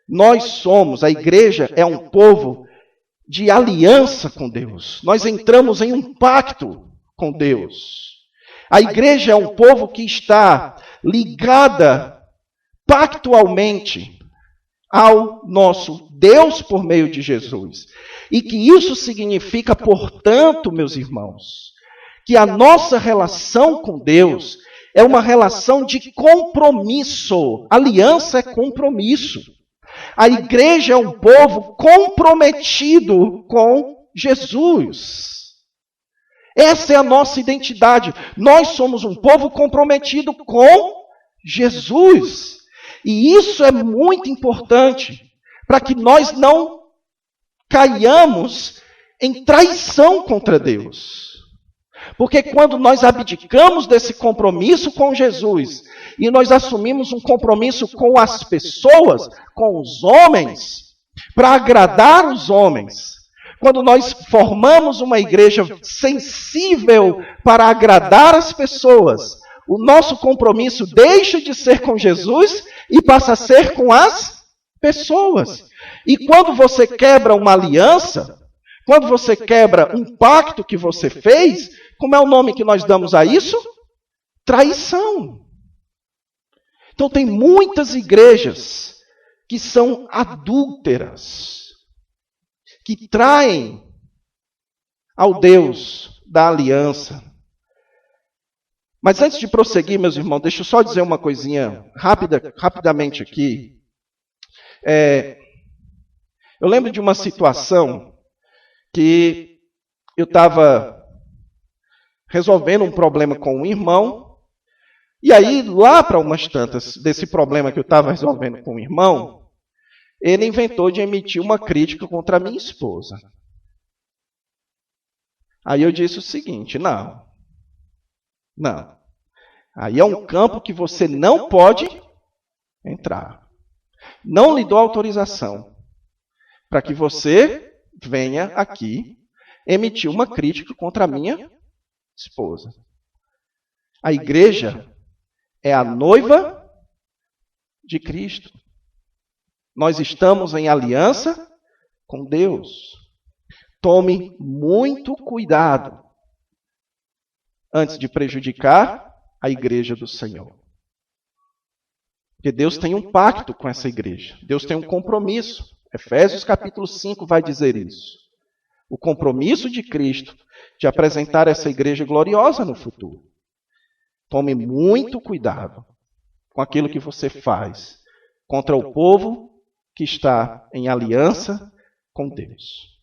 Nós somos, a igreja é um povo de aliança com Deus. Nós entramos em um pacto com Deus. A igreja é um povo que está ligada pactualmente ao nosso Deus por meio de Jesus. E que isso significa, portanto, meus irmãos, que a nossa relação com Deus é uma relação de compromisso. Aliança é compromisso. A igreja é um povo comprometido com Jesus. Essa é a nossa identidade. Nós somos um povo comprometido com Jesus. E isso é muito importante para que nós não caiamos em traição contra Deus. Porque quando nós abdicamos desse compromisso com Jesus e nós assumimos um compromisso com as pessoas, com os homens, para agradar os homens, quando nós formamos uma igreja sensível para agradar as pessoas, o nosso compromisso deixa de ser com Jesus e passa a ser com as pessoas. E quando você quebra uma aliança, quando você quebra um pacto que você fez, como é o nome que nós damos a isso? Traição. Então tem muitas igrejas que são adúlteras, que traem ao Deus da aliança. Mas antes de prosseguir, meus irmãos, deixa eu só dizer uma coisinha rapidamente aqui. Eu lembro de uma situação que eu estava resolvendo um problema com um irmão, e aí, lá para umas tantas desse problema que eu estava resolvendo com o irmão, ele inventou de emitir uma crítica contra a minha esposa. Aí eu disse o seguinte, não. Aí é um campo que você não pode entrar. Não lhe dou autorização para que você venha aqui emitir uma crítica contra a minha esposa. A igreja é a noiva de Cristo. Nós estamos em aliança com Deus. Tome muito cuidado antes de prejudicar a igreja do Senhor. Porque Deus tem um pacto com essa igreja. Deus tem um compromisso. Efésios capítulo 5 vai dizer isso. O compromisso de Cristo de apresentar essa igreja gloriosa no futuro. Tome muito cuidado com aquilo que você faz contra o povo que está em aliança com Deus.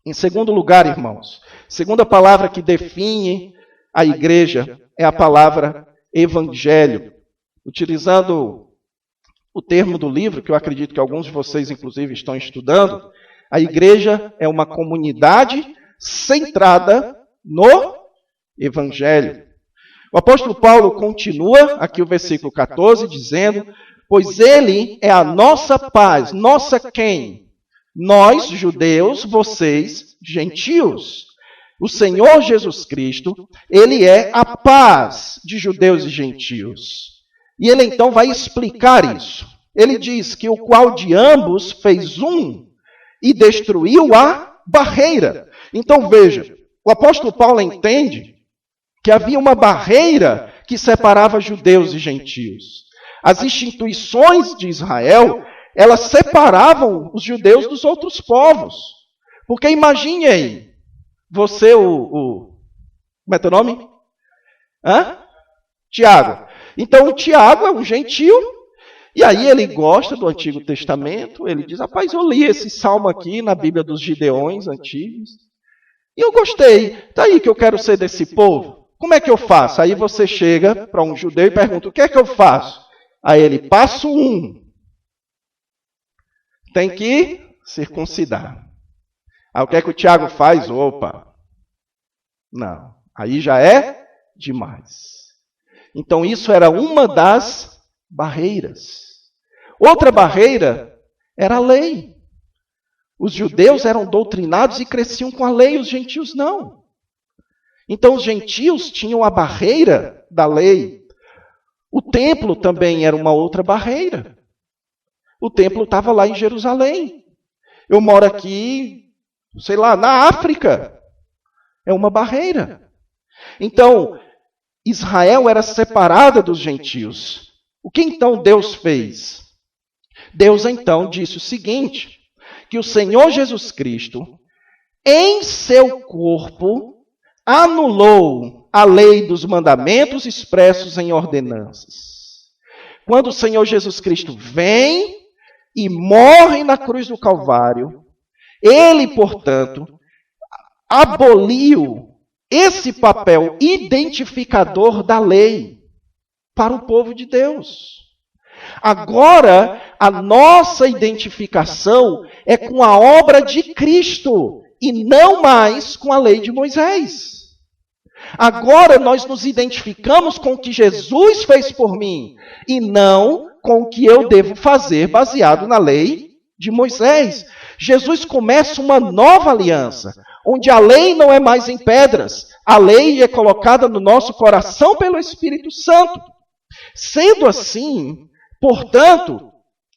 Em segundo lugar, irmãos, segunda palavra que define a igreja é a palavra evangelho. Utilizando o termo do livro, que eu acredito que alguns de vocês, inclusive, estão estudando, a igreja é uma comunidade centrada no evangelho. O apóstolo Paulo continua, aqui o versículo 14, dizendo, pois ele é a nossa paz. Nossa quem? Nós, judeus, vocês, gentios. O Senhor Jesus Cristo, ele é a paz de judeus e gentios. E ele então vai explicar isso. Ele diz que o qual de ambos fez um e destruiu a barreira. Então veja, o apóstolo Paulo entende que havia uma barreira que separava judeus e gentios. As instituições de Israel, elas separavam os judeus dos outros povos. Porque imagine aí, Você, como é teu nome? Tiago. Então, o Tiago é um gentil, e aí ele gosta do Antigo Testamento, ele diz, rapaz, eu li esse salmo aqui na Bíblia dos Gideões antigos, e eu gostei, daí que eu quero ser desse povo. Como é que eu faço? Aí você chega para um judeu e pergunta, o que é que eu faço? Aí ele, passo 1. Tem que circuncidar. Aí o que é que o Tiago faz? Opa, não, aí já é demais. Então isso era uma das barreiras. Outra barreira era a lei. Os judeus eram doutrinados e cresciam com a lei, os gentios não. Então os gentios tinham a barreira da lei. O templo também era uma outra barreira. O templo estava lá em Jerusalém. Eu moro aqui, sei lá, na África. É uma barreira. Então, Israel era separada dos gentios. O que então Deus fez? Deus então disse o seguinte, que o Senhor Jesus Cristo, em seu corpo, anulou a lei dos mandamentos expressos em ordenanças. Quando o Senhor Jesus Cristo vem e morre na cruz do Calvário, ele, portanto, aboliu esse papel identificador da lei para o povo de Deus. Agora, a nossa identificação é com a obra de Cristo e não mais com a lei de Moisés. Agora nós nos identificamos com o que Jesus fez por mim e não com o que eu devo fazer baseado na lei de Moisés. Jesus começa uma nova aliança, onde a lei não é mais em pedras, a lei é colocada no nosso coração pelo Espírito Santo. Sendo assim, portanto,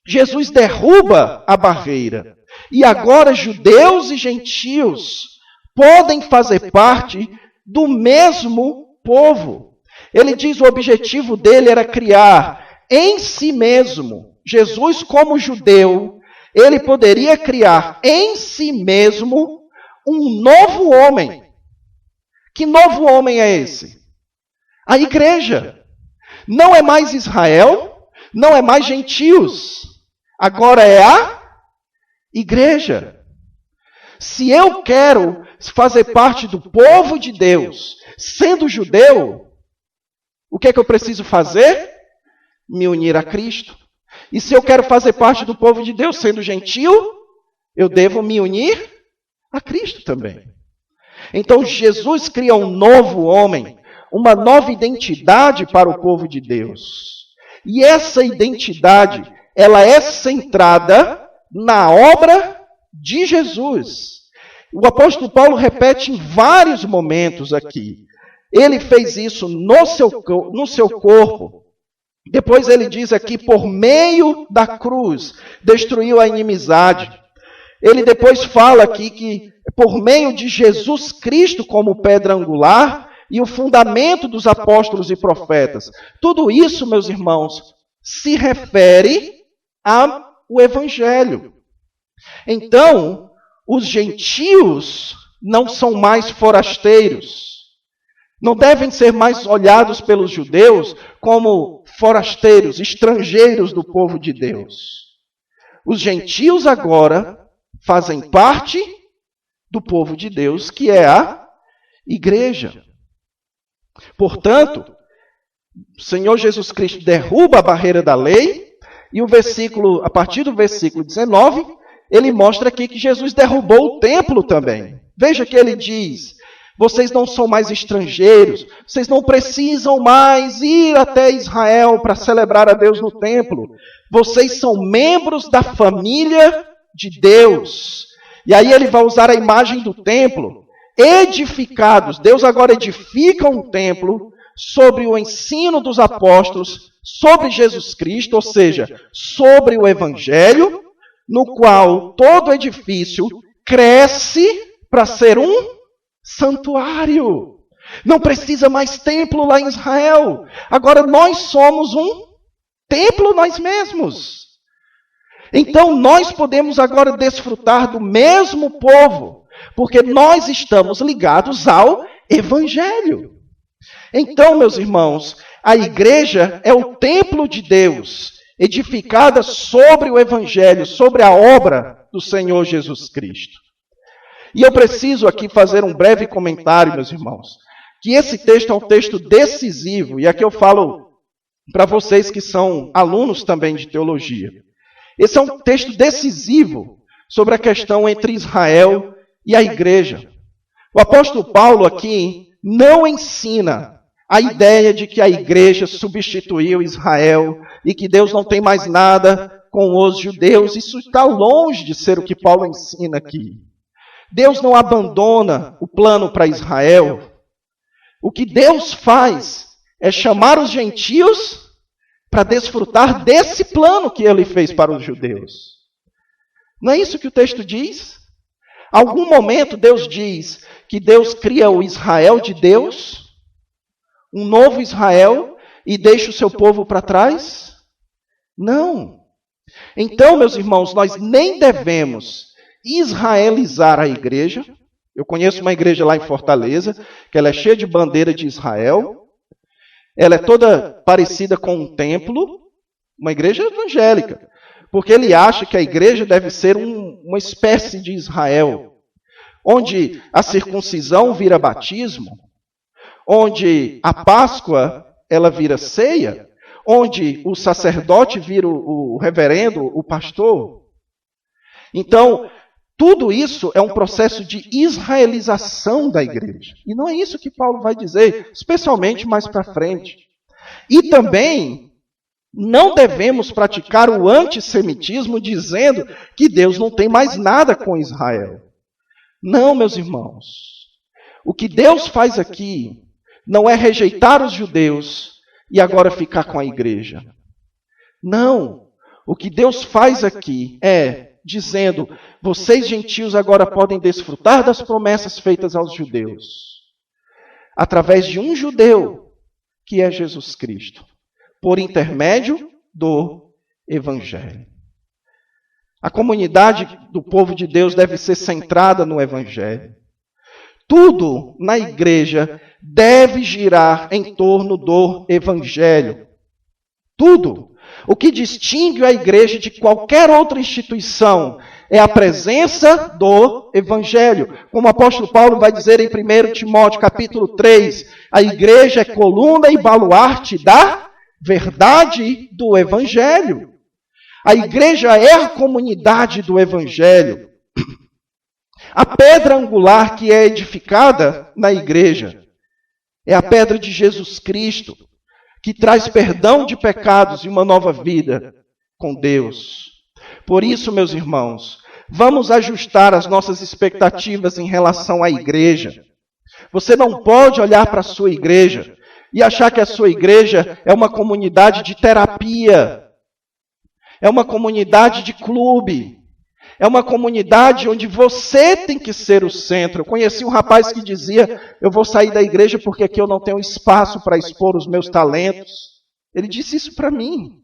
Jesus derruba a barreira. E agora judeus e gentios podem fazer parte do mesmo povo. Ele diz que o objetivo dele era criar em si mesmo, Jesus como judeu, ele poderia criar em si mesmo um novo homem. Que novo homem é esse? A igreja. Não é mais Israel, não é mais gentios. Agora é a igreja. Se eu quero fazer parte do povo de Deus, sendo judeu, o que é que eu preciso fazer? Me unir a Cristo. E se eu quero fazer parte do povo de Deus, sendo gentil, eu devo me unir a Cristo também. Então Jesus cria um novo homem, uma nova identidade para o povo de Deus. E essa identidade, ela é centrada na obra de Jesus. O apóstolo Paulo repete em vários momentos aqui. Ele fez isso no seu corpo. Depois ele diz aqui, por meio da cruz, destruiu a inimizade. Ele depois fala aqui que por meio de Jesus Cristo como pedra angular e o fundamento dos apóstolos e profetas. Tudo isso, meus irmãos, se refere ao Evangelho. Então, os gentios não são mais forasteiros. Não devem ser mais olhados pelos judeus como forasteiros, estrangeiros do povo de Deus. Os gentios agora fazem parte do povo de Deus, que é a igreja. Portanto, o Senhor Jesus Cristo derruba a barreira da lei, e a partir do versículo 19, ele mostra aqui que Jesus derrubou o templo também. Veja que ele diz: vocês não são mais estrangeiros, vocês não precisam mais ir até Israel para celebrar a Deus no templo. Vocês são membros da família de Deus. E aí ele vai usar a imagem do templo, edificados. Deus agora edifica um templo sobre o ensino dos apóstolos, sobre Jesus Cristo, ou seja, sobre o Evangelho, no qual todo edifício cresce para ser um santuário. Não precisa mais templo lá em Israel. Agora nós somos um templo nós mesmos. Então nós podemos agora desfrutar do mesmo povo, Porque nós estamos ligados ao Evangelho. Então, meus irmãos, a igreja é o templo de Deus, edificada sobre o Evangelho, sobre a obra do Senhor Jesus Cristo. E eu preciso aqui fazer um breve comentário, meus irmãos, que esse texto é um texto decisivo, e aqui eu falo para vocês que são alunos também de teologia. Esse é um texto decisivo sobre a questão entre Israel e a igreja. O apóstolo Paulo aqui não ensina a ideia de que a igreja substituiu Israel e que Deus não tem mais nada com os judeus. Isso está longe de ser o que Paulo ensina aqui. Deus não abandona o plano para Israel. O que Deus faz é chamar os gentios para desfrutar desse plano que ele fez para os judeus. Não é isso que o texto diz? Algum momento Deus diz que Deus cria o Israel de Deus, um novo Israel, e deixa o seu povo para trás? Não. Então, meus irmãos, nós nem devemos israelizar a igreja. Eu conheço uma igreja lá em Fortaleza, que ela é cheia de bandeira de Israel. Ela é toda parecida com um templo, uma igreja evangélica. Porque ele acha que a igreja deve ser uma espécie de Israel, onde a circuncisão vira batismo, onde a Páscoa ela vira ceia, onde o sacerdote vira o reverendo, o pastor. Então, tudo isso é um processo de israelização da igreja. E não é isso que Paulo vai dizer, especialmente mais para frente. E também não devemos praticar o antissemitismo dizendo que Deus não tem mais nada com Israel. Não, meus irmãos. O que Deus faz aqui não é rejeitar os judeus e agora ficar com a igreja. Não. O que Deus faz aqui é dizendo, vocês gentios agora podem desfrutar das promessas feitas aos judeus, através de um judeu, que é Jesus Cristo, por intermédio do Evangelho. A comunidade do povo de Deus deve ser centrada no Evangelho. Tudo na igreja deve girar em torno do Evangelho. Tudo. O que distingue a igreja de qualquer outra instituição é a presença do Evangelho. Como o apóstolo Paulo vai dizer em 1 Timóteo capítulo 3, a igreja é coluna e baluarte da verdade do Evangelho. A igreja é a comunidade do Evangelho. A pedra angular que é edificada na igreja é a pedra de Jesus Cristo, que traz perdão de pecados e uma nova vida com Deus. Por isso, meus irmãos, vamos ajustar as nossas expectativas em relação à igreja. Você não pode olhar para a sua igreja e achar que a sua igreja é uma comunidade de terapia, é uma comunidade de clube, é uma comunidade onde você tem que ser o centro. Eu conheci um rapaz que dizia, eu vou sair da igreja porque aqui eu não tenho espaço para expor os meus talentos. Ele disse isso para mim.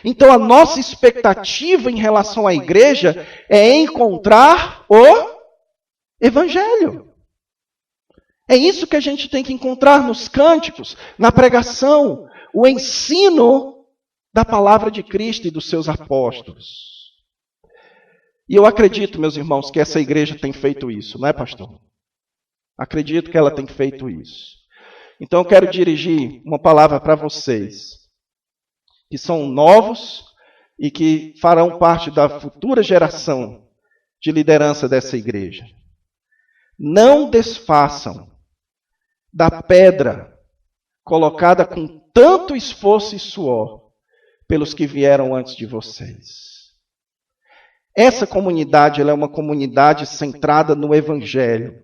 Então a nossa expectativa em relação à igreja é encontrar o Evangelho. É isso que a gente tem que encontrar nos cânticos, na pregação, o ensino da palavra de Cristo e dos seus apóstolos. E eu acredito, meus irmãos, que essa igreja tem feito isso, não é, pastor? Acredito que ela tem feito isso. Então eu quero dirigir uma palavra para vocês, que são novos e que farão parte da futura geração de liderança dessa igreja. Não desfaçam da pedra colocada com tanto esforço e suor pelos que vieram antes de vocês. Essa comunidade ela é uma comunidade centrada no Evangelho.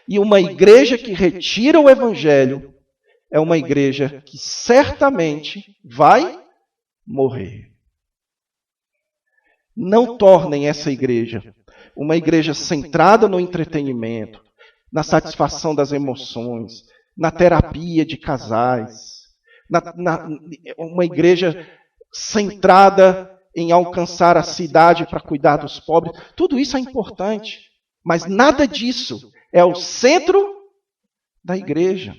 E uma igreja que retira o Evangelho é uma igreja que certamente vai morrer. Não tornem essa igreja uma igreja centrada no entretenimento, na satisfação das emoções, na terapia de casais, uma igreja centrada em alcançar a cidade para cuidar dos pobres. Tudo isso é importante. Mas nada disso é o centro da igreja.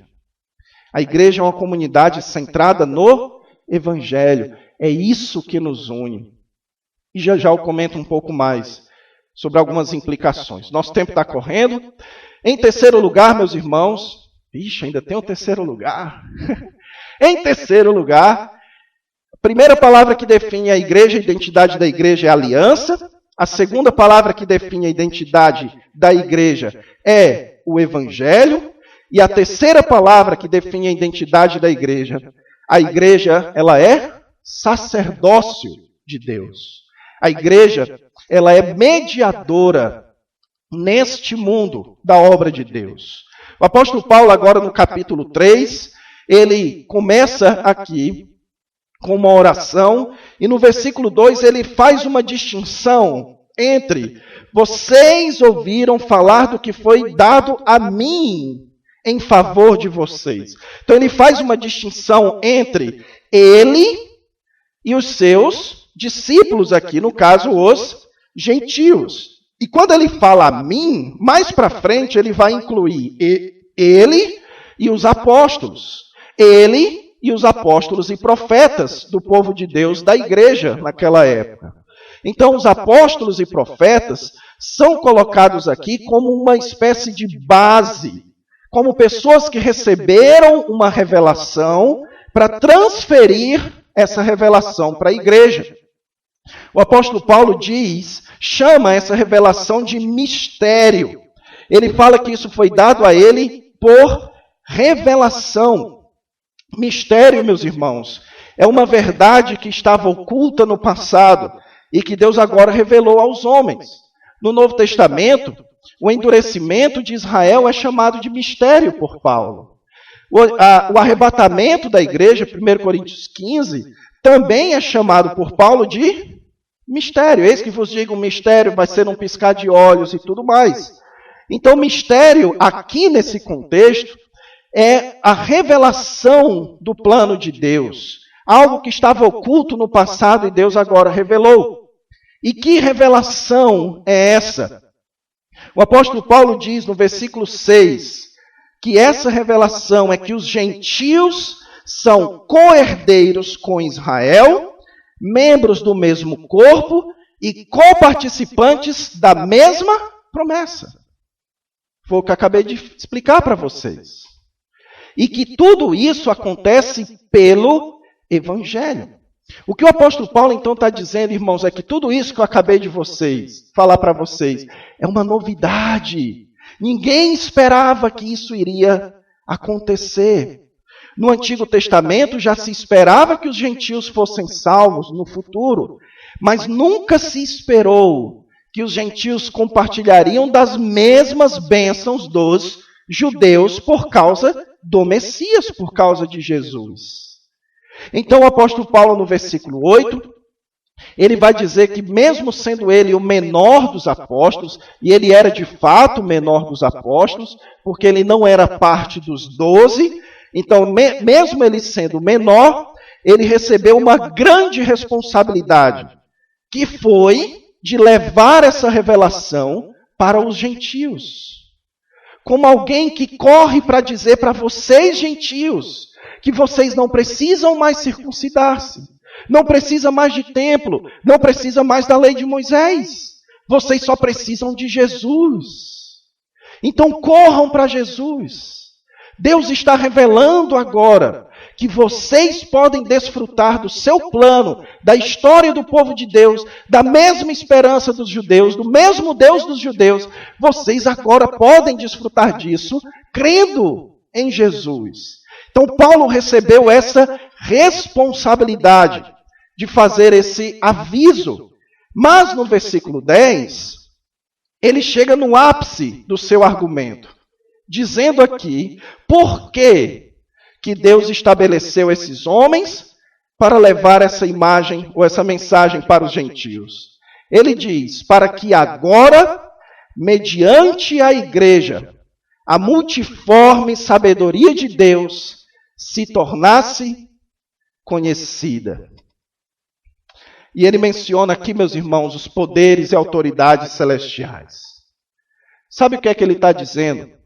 A igreja é uma comunidade centrada no Evangelho. É isso que nos une. E já eu comento um pouco mais sobre algumas implicações. Nosso tempo está correndo. Em terceiro lugar, meus irmãos, ainda tem um terceiro lugar. Em terceiro lugar, a primeira palavra que define a igreja, a identidade da igreja é aliança. A segunda palavra que define a identidade da igreja é o Evangelho. E a terceira palavra que define a identidade da igreja, a igreja, ela é sacerdócio de Deus. A igreja, ela é mediadora neste mundo da obra de Deus. O apóstolo Paulo, agora no capítulo 3, ele começa aqui com uma oração, e no versículo 2 ele faz uma distinção entre vocês ouviram falar do que foi dado a mim em favor de vocês. Então ele faz uma distinção entre ele e os seus discípulos aqui, no caso os gentios. E quando ele fala a mim, mais para frente ele vai incluir ele e os apóstolos. Ele e os apóstolos e profetas do povo de Deus, da igreja naquela época. Então os apóstolos e profetas são colocados aqui como uma espécie de base, como pessoas que receberam uma revelação para transferir essa revelação para a igreja. O apóstolo Paulo chama essa revelação de mistério. Ele fala que isso foi dado a ele por revelação. Mistério, meus irmãos, é uma verdade que estava oculta no passado e que Deus agora revelou aos homens. No Novo Testamento, o endurecimento de Israel é chamado de mistério por Paulo. O arrebatamento da igreja, 1 Coríntios 15, também é chamado por Paulo de mistério. Eis que vos digo, um mistério vai ser um piscar de olhos e tudo mais. Então, mistério, aqui nesse contexto, é a revelação do plano de Deus. Algo que estava oculto no passado e Deus agora revelou. E que revelação é essa? O apóstolo Paulo diz no versículo 6 que essa revelação é que os gentios são co-herdeiros com Israel, membros do mesmo corpo e coparticipantes da mesma promessa. Foi o que eu acabei de explicar para vocês. E que tudo isso acontece pelo Evangelho. O que o apóstolo Paulo então está dizendo, irmãos, é que tudo isso que eu acabei de falar para vocês é uma novidade. Ninguém esperava que isso iria acontecer. No Antigo Testamento já se esperava que os gentios fossem salvos no futuro, mas nunca se esperou que os gentios compartilhariam das mesmas bênçãos dos judeus por causa do Messias, por causa de Jesus. Então o apóstolo Paulo, no versículo 8, ele vai dizer que mesmo sendo ele o menor dos apóstolos, e ele era de fato o menor dos apóstolos, porque ele não era parte dos 12, então mesmo ele sendo o menor, ele recebeu uma grande responsabilidade, que foi de levar essa revelação para os gentios. Como alguém que corre para dizer para vocês, gentios, que vocês não precisam mais circuncidar-se, não precisa mais de templo, não precisa mais da lei de Moisés. Vocês só precisam de Jesus. Então corram para Jesus. Deus está revelando agora que vocês podem desfrutar do seu plano, da história do povo de Deus, da mesma esperança dos judeus, do mesmo Deus dos judeus. Vocês agora podem desfrutar disso crendo em Jesus. Então Paulo recebeu essa responsabilidade de fazer esse aviso. Mas no versículo 10, ele chega no ápice do seu argumento, dizendo aqui por que Deus estabeleceu esses homens para levar essa imagem ou essa mensagem para os gentios. Ele diz, para que agora, mediante a igreja, a multiforme sabedoria de Deus se tornasse conhecida. E ele menciona aqui, meus irmãos, os poderes e autoridades celestiais. Sabe o que é que ele está dizendo?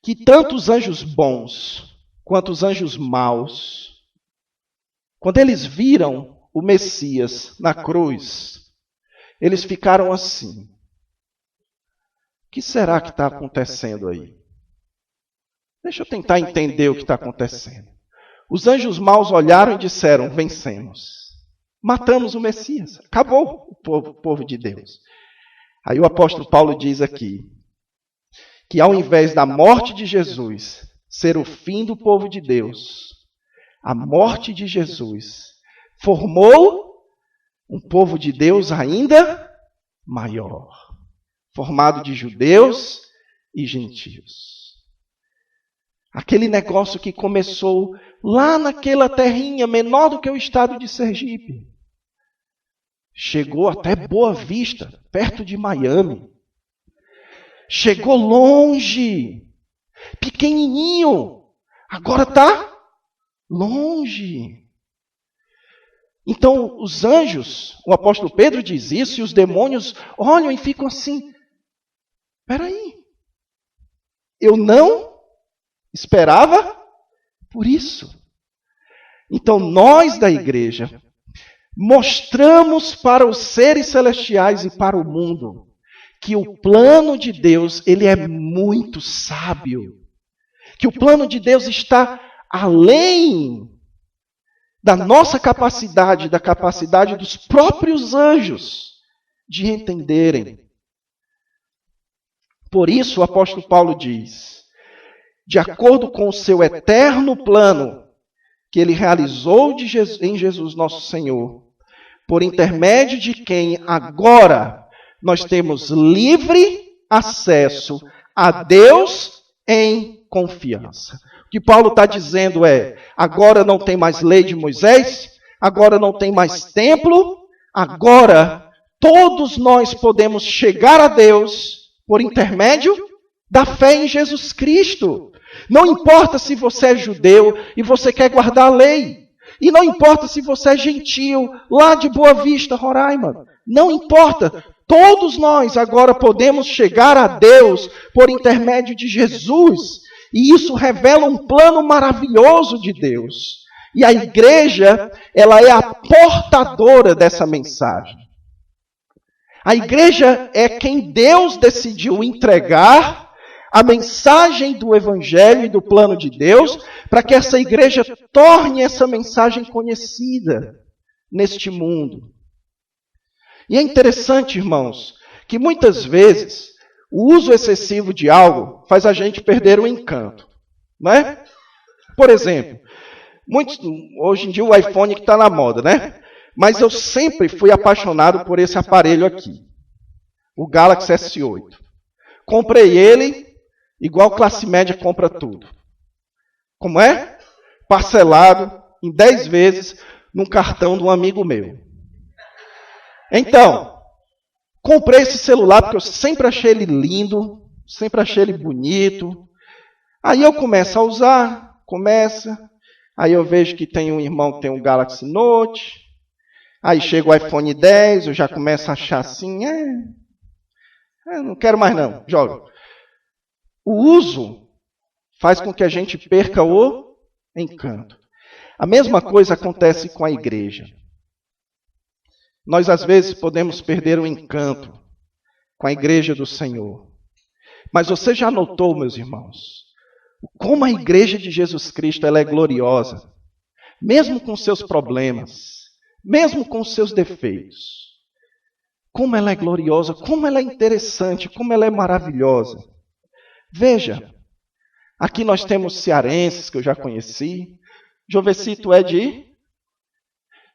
Que tanto os anjos bons quanto os anjos maus, quando eles viram o Messias na cruz, eles ficaram assim. O que será que está acontecendo aí? Deixa eu tentar entender o que está acontecendo. Os anjos maus olharam e disseram, vencemos. Matamos o Messias. Acabou o povo de Deus. Aí o apóstolo Paulo diz aqui, que ao invés da morte de Jesus ser o fim do povo de Deus, a morte de Jesus formou um povo de Deus ainda maior, formado de judeus e gentios. Aquele negócio que começou lá naquela terrinha menor do que o estado de Sergipe. Chegou até Boa Vista, perto de Miami. Chegou longe, pequenininho. Agora está longe. Então, os anjos, o apóstolo Pedro diz isso, e os demônios olham e ficam assim. Espera aí, eu não esperava por isso. Então, nós da igreja mostramos para os seres celestiais e para o mundo que o plano de Deus, ele é muito sábio. Que o plano de Deus está além da nossa capacidade, da capacidade dos próprios anjos de entenderem. Por isso o apóstolo Paulo diz, de acordo com o seu eterno plano, que ele realizou em Jesus nosso Senhor, por intermédio de quem agora nós temos livre acesso a Deus em confiança. O que Paulo está dizendo é, agora não tem mais lei de Moisés, agora não tem mais templo, agora todos nós podemos chegar a Deus por intermédio da fé em Jesus Cristo. Não importa se você é judeu e você quer guardar a lei. E não importa se você é gentio, lá de Boa Vista, Roraima. Não importa. Todos nós agora podemos chegar a Deus por intermédio de Jesus. E isso revela um plano maravilhoso de Deus. E a igreja, ela é a portadora dessa mensagem. A igreja é quem Deus decidiu entregar a mensagem do Evangelho e do plano de Deus, para que essa igreja torne essa mensagem conhecida neste mundo. E é interessante, irmãos, que muitas vezes o uso excessivo de algo faz a gente perder o encanto. Não é? Por exemplo, hoje em dia o iPhone que está na moda, né? Mas eu sempre fui apaixonado por esse aparelho aqui, o Galaxy S8. Comprei ele igual classe média compra tudo. Como é? Parcelado em 10 vezes num cartão de um amigo meu. Então, comprei esse celular porque eu sempre achei ele lindo, sempre achei ele bonito. Aí eu começo a usar, aí eu vejo que tem um irmão que tem um Galaxy Note, aí chega o iPhone 10, eu já começo a achar assim, não quero mais não, joga. O uso faz com que a gente perca o encanto. A mesma coisa acontece com a igreja. Nós, às vezes, podemos perder o encanto com a igreja do Senhor. Mas você já notou, meus irmãos, como a igreja de Jesus Cristo ela é gloriosa, mesmo com seus problemas, mesmo com seus defeitos. Como ela é gloriosa, como ela é interessante, como ela é maravilhosa. Veja, aqui nós temos cearenses que eu já conheci. Jovecito é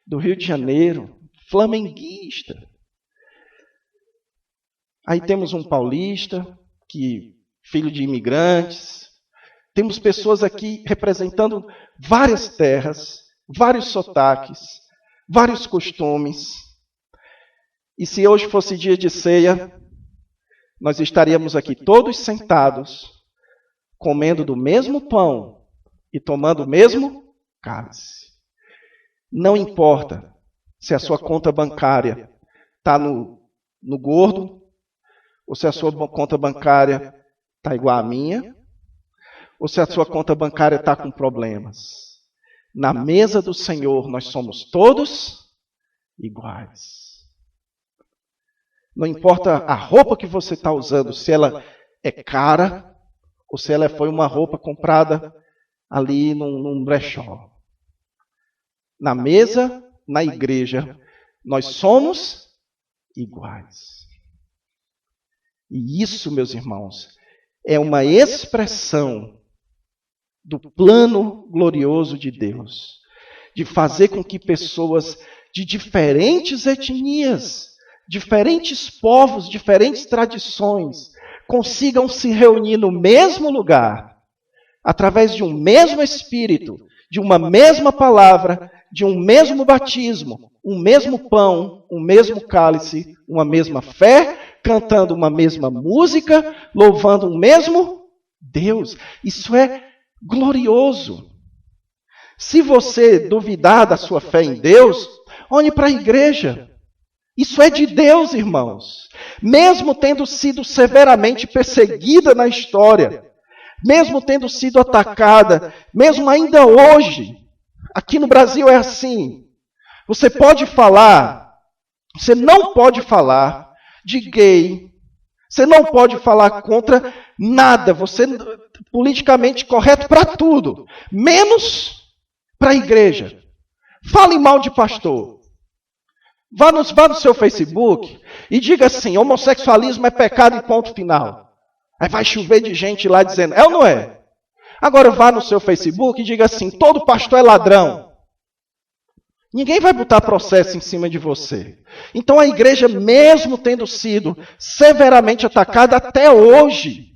do Rio de Janeiro, flamenguista. Aí temos um paulista, filho de imigrantes. Temos pessoas aqui representando várias terras, vários sotaques, vários costumes. E se hoje fosse dia de ceia, nós estaríamos aqui todos sentados, comendo do mesmo pão e tomando o mesmo cálice. Não importa se a sua conta bancária está no gordo ou se a sua conta bancária está igual à minha, ou se a sua conta bancária está com problemas. Na mesa do Senhor, nós somos todos iguais. Não importa a roupa que você está usando, se ela é cara, ou se ela foi uma roupa comprada ali num brechó. Na mesa, na igreja, nós somos iguais. E isso, meus irmãos, é uma expressão do plano glorioso de Deus, de fazer com que pessoas de diferentes etnias, diferentes povos, diferentes tradições, consigam se reunir no mesmo lugar, através de um mesmo Espírito, de uma mesma palavra, de um mesmo batismo, um mesmo pão, um mesmo cálice, uma mesma fé, cantando uma mesma música, louvando um mesmo Deus. Isso é glorioso. Se você duvidar da sua fé em Deus, olhe para a igreja. Isso é de Deus, irmãos. Mesmo tendo sido severamente perseguida na história, mesmo tendo sido atacada, mesmo ainda hoje, aqui no Brasil é assim. Você pode falar, você não pode falar de gay, você não pode falar contra nada, você é politicamente correto para tudo, menos para a igreja. Fale mal de pastor. Vá no seu Facebook e diga assim, homossexualismo é pecado e ponto final. Aí vai chover de gente lá dizendo, é ou não é? Agora vá no seu Facebook e diga assim, todo pastor é ladrão. Ninguém vai botar processo em cima de você. Então a igreja, mesmo tendo sido severamente atacada até hoje,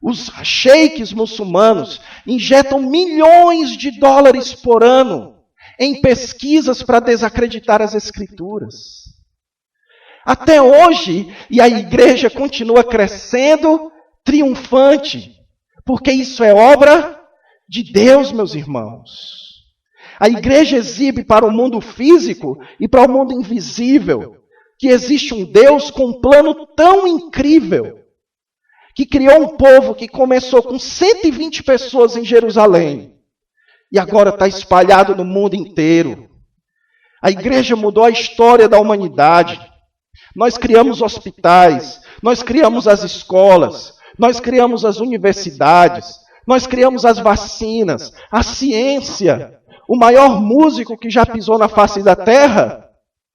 os sheiks muçulmanos injetam milhões de dólares por ano em pesquisas para desacreditar as escrituras. Até hoje, e a igreja continua crescendo, triunfante, porque isso é obra de Deus, meus irmãos. A igreja exibe para o mundo físico e para o mundo invisível que existe um Deus com um plano tão incrível, que criou um povo que começou com 120 pessoas em Jerusalém e agora está espalhado no mundo inteiro. A igreja mudou a história da humanidade. Nós criamos hospitais, nós criamos as escolas, nós criamos as universidades, nós criamos as vacinas, a ciência. O maior músico que já pisou na face da terra,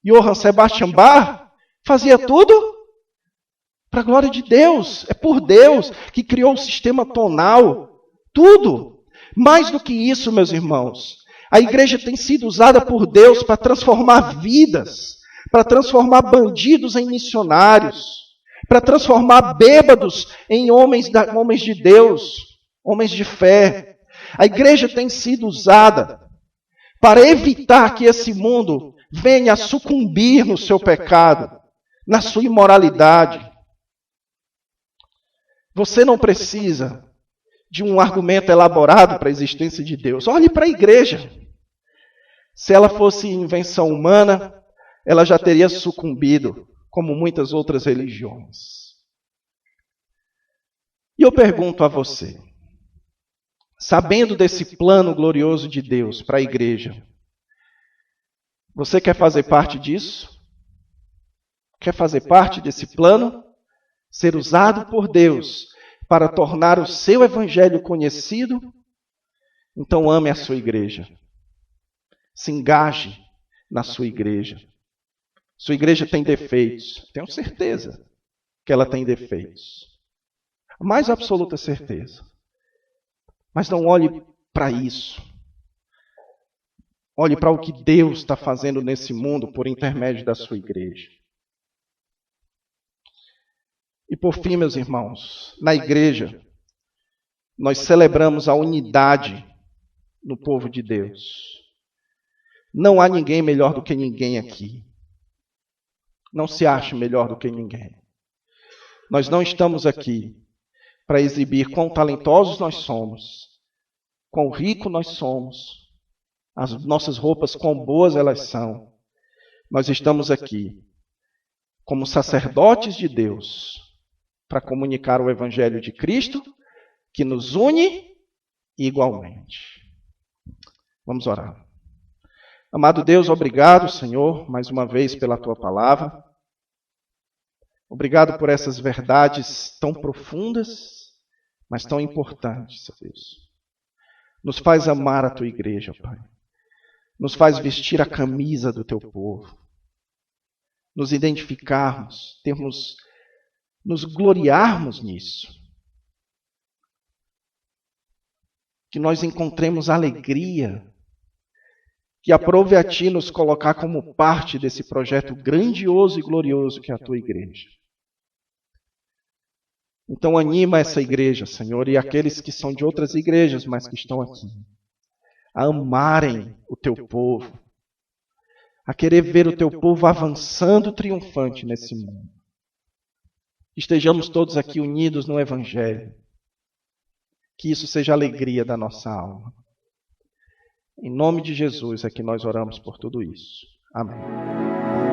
Johann Sebastian Bach, fazia tudo para a glória de Deus. É por Deus que criou o sistema tonal, tudo. Mais do que isso, meus irmãos, a igreja tem sido usada por Deus para transformar vidas, para transformar bandidos em missionários, para transformar bêbados em homens de Deus, homens de fé. A igreja tem sido usada para evitar que esse mundo venha a sucumbir no seu pecado, na sua imoralidade. Você não precisa de um argumento elaborado para a existência de Deus. Olhe para a igreja. Se ela fosse invenção humana, ela já teria sucumbido, como muitas outras religiões. E eu pergunto a você, sabendo desse plano glorioso de Deus para a igreja, você quer fazer parte disso? Quer fazer parte desse plano? Ser usado por Deus para tornar o seu evangelho conhecido? Então ame a sua igreja. Se engaje na sua igreja. Sua igreja tem defeitos. Tenho certeza que ela tem defeitos. A mais absoluta certeza. Mas não olhe para isso. Olhe para o que Deus está fazendo nesse mundo por intermédio da sua igreja. E por fim, meus irmãos, na igreja, nós celebramos a unidade no povo de Deus. Não há ninguém melhor do que ninguém aqui. Não se ache melhor do que ninguém. Nós não estamos aqui para exibir quão talentosos nós somos, quão rico nós somos, as nossas roupas quão boas elas são. Nós estamos aqui como sacerdotes de Deus, para comunicar o Evangelho de Cristo, que nos une igualmente. Vamos orar. Amado Deus, obrigado, Senhor, mais uma vez pela Tua palavra. Obrigado por essas verdades tão profundas, mas tão importantes, Deus. Nos faz amar a Tua igreja, Pai. Nos faz vestir a camisa do Teu povo. Nos identificarmos, nos gloriarmos nisso. Que nós encontremos alegria. Que aprove a Ti nos colocar como parte desse projeto grandioso e glorioso que é a Tua igreja. Então anima essa igreja, Senhor, e aqueles que são de outras igrejas, mas que estão aqui, a amarem o Teu povo, a querer ver o Teu povo avançando triunfante nesse mundo. Estejamos todos aqui unidos no Evangelho. Que isso seja a alegria da nossa alma. Em nome de Jesus é que nós oramos por tudo isso. Amém.